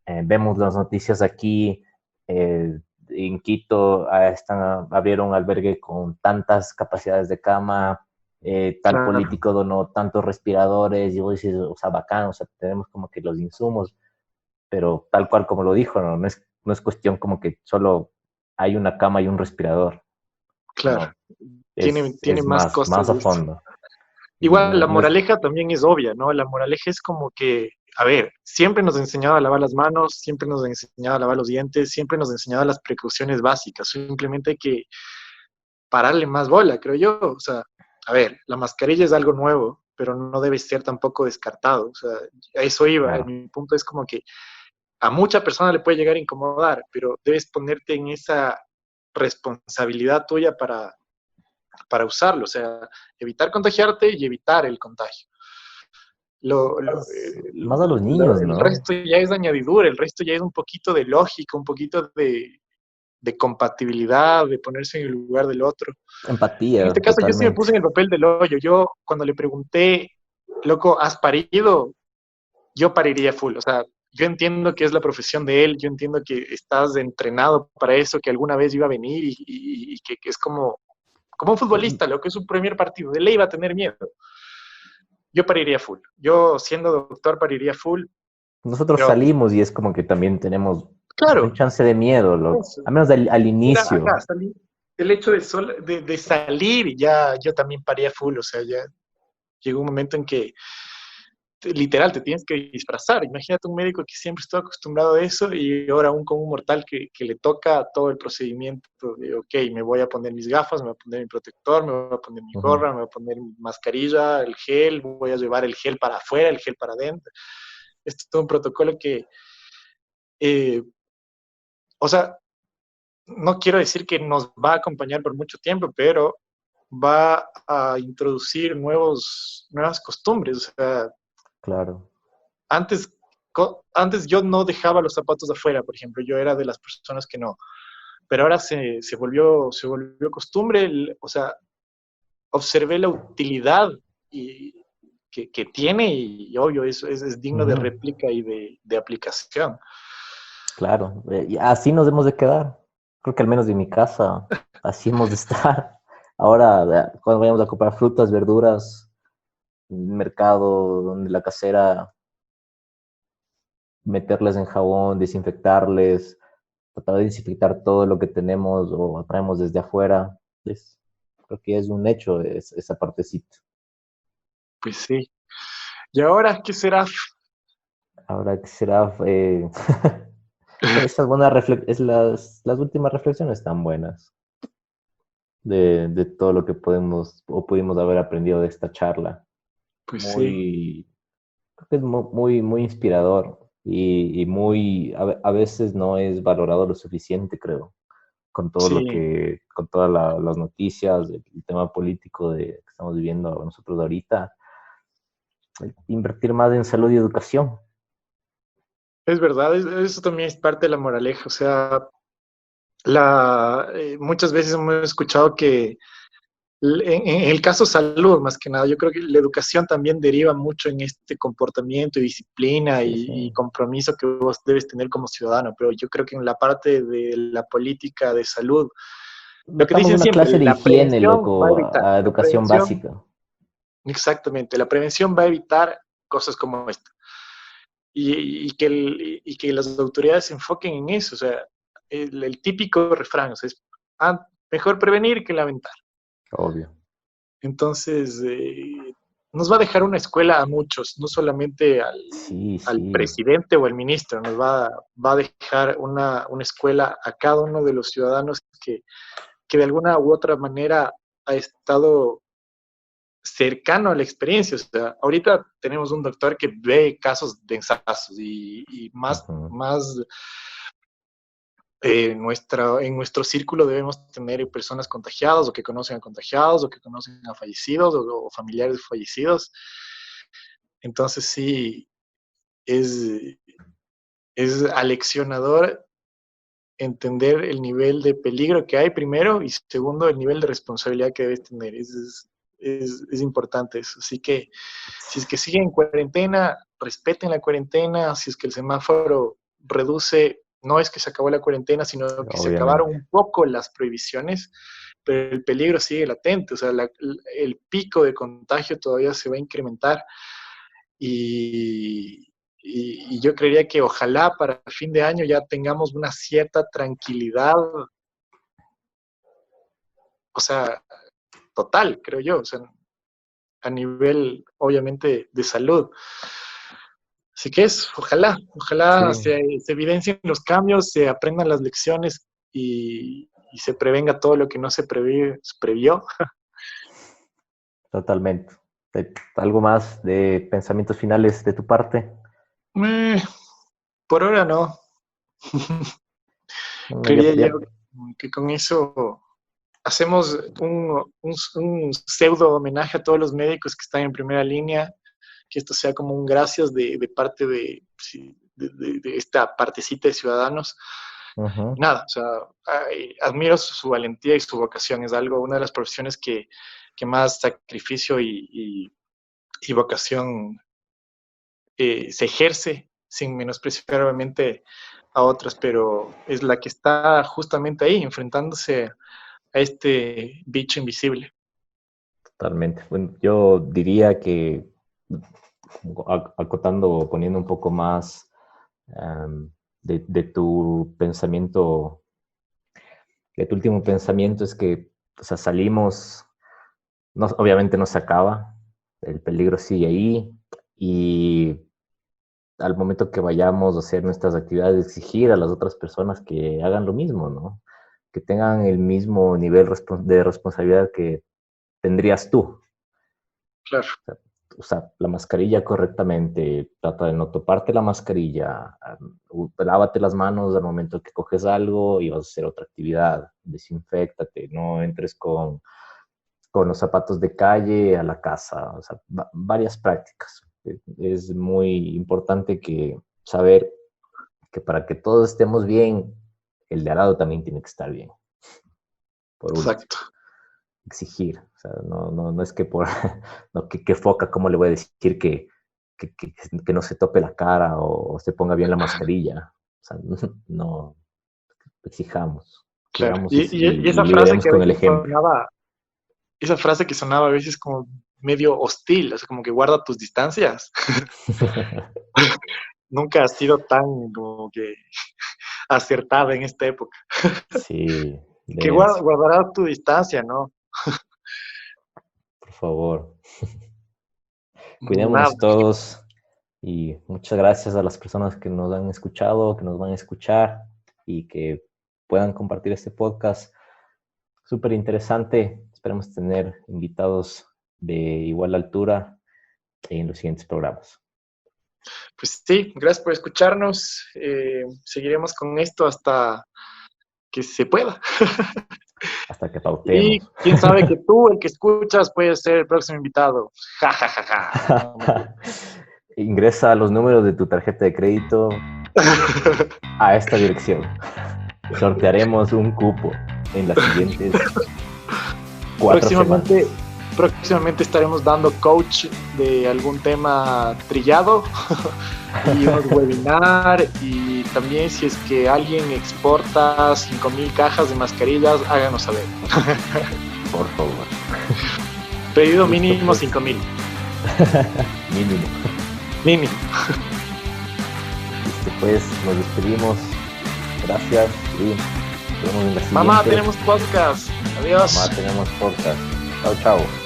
Speaker 1: Vemos las noticias aquí, en Quito abrieron un albergue con tantas capacidades de cama, tal
Speaker 3: Claro,
Speaker 1: político donó tantos respiradores, y vos dices, o sea, bacán, o sea, tenemos como que los insumos, pero tal cual como lo dijo, no es cuestión como que solo hay una cama y un respirador,
Speaker 3: claro.
Speaker 1: no,
Speaker 3: Tiene
Speaker 1: es
Speaker 3: más
Speaker 1: más
Speaker 3: cosas
Speaker 1: a
Speaker 3: de esto.
Speaker 1: fondo. Y
Speaker 3: Igual,
Speaker 1: no,
Speaker 3: la
Speaker 1: no es,
Speaker 3: moraleja también es obvia, ¿no? La moraleja es como que, a ver, siempre nos ha enseñado a lavar las manos, siempre nos ha enseñado a lavar los dientes, siempre nos ha enseñado las precauciones básicas. Simplemente hay que pararle más bola, creo yo. O sea, a ver, la mascarilla es algo nuevo, pero no debe ser tampoco descartado. O sea, a eso iba.
Speaker 1: claro,
Speaker 3: Mi punto es como que a mucha persona le puede llegar a incomodar, pero debes ponerte en esa responsabilidad tuya para usarlo, o sea, evitar contagiarte y evitar el contagio.
Speaker 1: más a los niños,
Speaker 3: El
Speaker 1: ¿no?
Speaker 3: resto ya es añadidura, el resto ya es un poquito de lógica, un poquito de compatibilidad, de ponerse en el lugar del otro. En
Speaker 1: Empatía,
Speaker 3: este caso, yo sí me
Speaker 1: totalmente.
Speaker 3: puse en el papel del hoyo. Yo, cuando le pregunté, loco, ¿has parido? Yo pariría full. O sea, yo entiendo que es la profesión de él, yo entiendo que estás entrenado para eso, que alguna vez iba a venir y que es como como un futbolista, lo que es su primer partido, de ley va a tener miedo. Yo pariría full. Yo, siendo doctor, pariría full.
Speaker 1: Nosotros
Speaker 3: Pero,
Speaker 1: salimos y es como que también tenemos un
Speaker 3: claro,
Speaker 1: chance de miedo,
Speaker 3: eso.
Speaker 1: al menos al
Speaker 3: Mira, acá,
Speaker 1: inicio.
Speaker 3: el hecho de salir, ya yo también paría full. O sea, ya llegó un momento en que literal te tienes que disfrazar. Imagínate un médico que siempre está acostumbrado a eso y ahora aún con un mortal que le toca todo el procedimiento de, ok, me voy a poner mis gafas, me voy a poner mi protector, me voy a poner mi
Speaker 1: Ujú.
Speaker 3: gorra, me voy a poner mi mascarilla, el gel, voy a llevar el gel para afuera, el gel para adentro. Esto es todo un protocolo que, eh, o sea, no quiero decir que nos va a acompañar por mucho tiempo, pero va a introducir nuevas costumbres. O sea,
Speaker 1: Claro,
Speaker 3: antes, antes yo no dejaba los zapatos afuera, por ejemplo, yo era de las personas que no, pero ahora se volvió costumbre, o sea, observé la utilidad y, que tiene y obvio, es digno de
Speaker 1: ujú,
Speaker 3: réplica y de aplicación.
Speaker 1: claro. Y así nos debemos de quedar. Creo que al menos en mi casa, así hemos de estar. Ahora, cuando vayamos a comprar frutas, verduras, mercado, donde la casera, meterles en jabón, desinfectarles, tratar de desinfectar todo lo que tenemos o traemos desde afuera. Creo que es un hecho esa partecita.
Speaker 3: Pues sí. ¿Y ahora qué será?
Speaker 1: Ahora que será, esas las últimas reflexiones están buenas de todo lo que podemos o pudimos haber aprendido de esta charla.
Speaker 3: Pues sí,
Speaker 1: Muy, creo que es muy, muy inspirador y muy, a veces no es valorado lo suficiente, creo, con todo
Speaker 3: sí,
Speaker 1: con todas las noticias, el tema político que estamos viviendo nosotros ahorita, invertir más en salud y educación.
Speaker 3: es verdad, eso también es parte de la moraleja. O sea, muchas veces hemos escuchado que en el caso salud, más que nada, yo creo que la educación también deriva mucho en este comportamiento y disciplina
Speaker 1: Sí, sí.
Speaker 3: y compromiso que vos debes tener como ciudadano, pero yo creo que en la parte de la política de salud, lo que
Speaker 1: Metamos
Speaker 3: dicen
Speaker 1: una
Speaker 3: siempre,
Speaker 1: clase de
Speaker 3: la
Speaker 1: higiene,
Speaker 3: prevención va a
Speaker 1: loco,
Speaker 3: evitar,
Speaker 1: a
Speaker 3: la
Speaker 1: educación
Speaker 3: prevención,
Speaker 1: básica.
Speaker 3: exactamente, la prevención va a evitar cosas como esta. Y que las autoridades se enfoquen en eso, o sea, el típico refrán, o sea, es mejor prevenir que lamentar.
Speaker 1: Obvio.
Speaker 3: Entonces, nos va a dejar una escuela a muchos, no solamente
Speaker 1: Sí,
Speaker 3: al
Speaker 1: sí.
Speaker 3: presidente o al ministro, va a dejar una escuela a cada uno de los ciudadanos que de alguna u otra manera ha estado cercano a la experiencia. O sea, ahorita tenemos un doctor que ve casos densazos y
Speaker 1: Ujú.
Speaker 3: en nuestro círculo debemos tener personas contagiadas o que conocen a contagiados o que conocen a fallecidos o familiares fallecidos. Entonces sí, es, es aleccionador entender el nivel de peligro que hay primero y segundo el nivel de responsabilidad que debes tener. Es importante eso. Así que si es que siguen en cuarentena, respeten la cuarentena. Si es que el semáforo reduce, no es que se acabó la cuarentena, sino que se acabaron
Speaker 1: Obviamente.
Speaker 3: un poco las prohibiciones, pero el peligro sigue latente. O sea, el pico de contagio todavía se va a incrementar y, y yo creería que ojalá para fin de año ya tengamos una cierta tranquilidad, o sea, total, creo yo, o sea, a nivel, obviamente, de salud. Así que
Speaker 1: Sí,
Speaker 3: ojalá se evidencien los cambios, se aprendan las lecciones y se prevenga todo lo que no se previó.
Speaker 1: totalmente. ¿Algo más de pensamientos finales de tu parte?
Speaker 3: Eh, por ahora no.
Speaker 1: Bueno,
Speaker 3: Creería yo que con eso hacemos un pseudo homenaje a todos los médicos que están en primera línea, que esto sea como un gracias de parte sí, de esta partecita de ciudadanos.
Speaker 1: ujú.
Speaker 3: Nada, o sea, admiro su valentía y su vocación, es algo, una de las profesiones que más sacrificio y vocación se ejerce, sin menospreciar obviamente a otras, pero es la que está justamente ahí, enfrentándose a este bicho invisible.
Speaker 1: Totalmente. Bueno, yo diría que, acotando, poniendo un poco más de tu pensamiento, de tu último pensamiento, es que, o sea, salimos, no, obviamente no se acaba, el peligro sigue ahí, y al momento que vayamos a hacer nuestras actividades, exigir a las otras personas que hagan lo mismo, ¿no? Que tengan el mismo nivel de responsabilidad que tendrías tú.
Speaker 3: Claro.
Speaker 1: Usa la mascarilla correctamente, trata de no toparte la mascarilla, lávate las manos al momento que coges algo y vas a hacer otra actividad, desinféctate, no entres con los zapatos de calle a la casa, o sea, varias prácticas. Es muy importante que saber que para que todos estemos bien, el de al lado también tiene que estar bien. Por último.
Speaker 3: Exacto.
Speaker 1: Exigir, o sea, no es que por, no, que foca, ¿cómo le voy a decir que no se tope la cara o se ponga bien la mascarilla? O sea, no, exijamos.
Speaker 3: Claro.
Speaker 1: Y
Speaker 3: Esa frase
Speaker 1: lideremos
Speaker 3: que a
Speaker 1: con el
Speaker 3: veces
Speaker 1: ejemplo.
Speaker 3: sonaba, esa frase que sonaba a veces como medio hostil, o sea, como que guarda tus distancias. Nunca ha sido tan como que acertada en esta época.
Speaker 1: Sí,
Speaker 3: Que
Speaker 1: denso,
Speaker 3: guardarás tu distancia, ¿no?
Speaker 1: por favor.
Speaker 3: Nada.
Speaker 1: Cuidémonos todos y muchas gracias a las personas que nos han escuchado, que nos van a escuchar y que puedan compartir este podcast. Súper interesante. Esperemos tener invitados de igual altura en los siguientes programas.
Speaker 3: Pues sí, gracias por escucharnos. Seguiremos con esto hasta que se pueda.
Speaker 1: Hasta que
Speaker 3: Y
Speaker 1: pautemos.
Speaker 3: quién sabe que tú, el que escuchas, puedes ser el próximo invitado. Ja, ja, ja, ja.
Speaker 1: Ingresa los números de tu tarjeta de crédito a esta dirección. Sortearemos un cupo en las siguientes 4 semanas.
Speaker 3: Próximamente estaremos dando coach de algún tema trillado y unos webinar, y también si es que alguien exporta 5,000 cajas de mascarillas, háganos saber.
Speaker 1: Por favor.
Speaker 3: Pedido mínimo 5,000.
Speaker 1: Mínimo.
Speaker 3: Mínimo.
Speaker 1: Listo, pues nos despedimos. Gracias y nos vemos en la siguiente.
Speaker 3: Mamá, tenemos podcast. Adiós.
Speaker 1: Mamá, tenemos podcast. Chao, chao.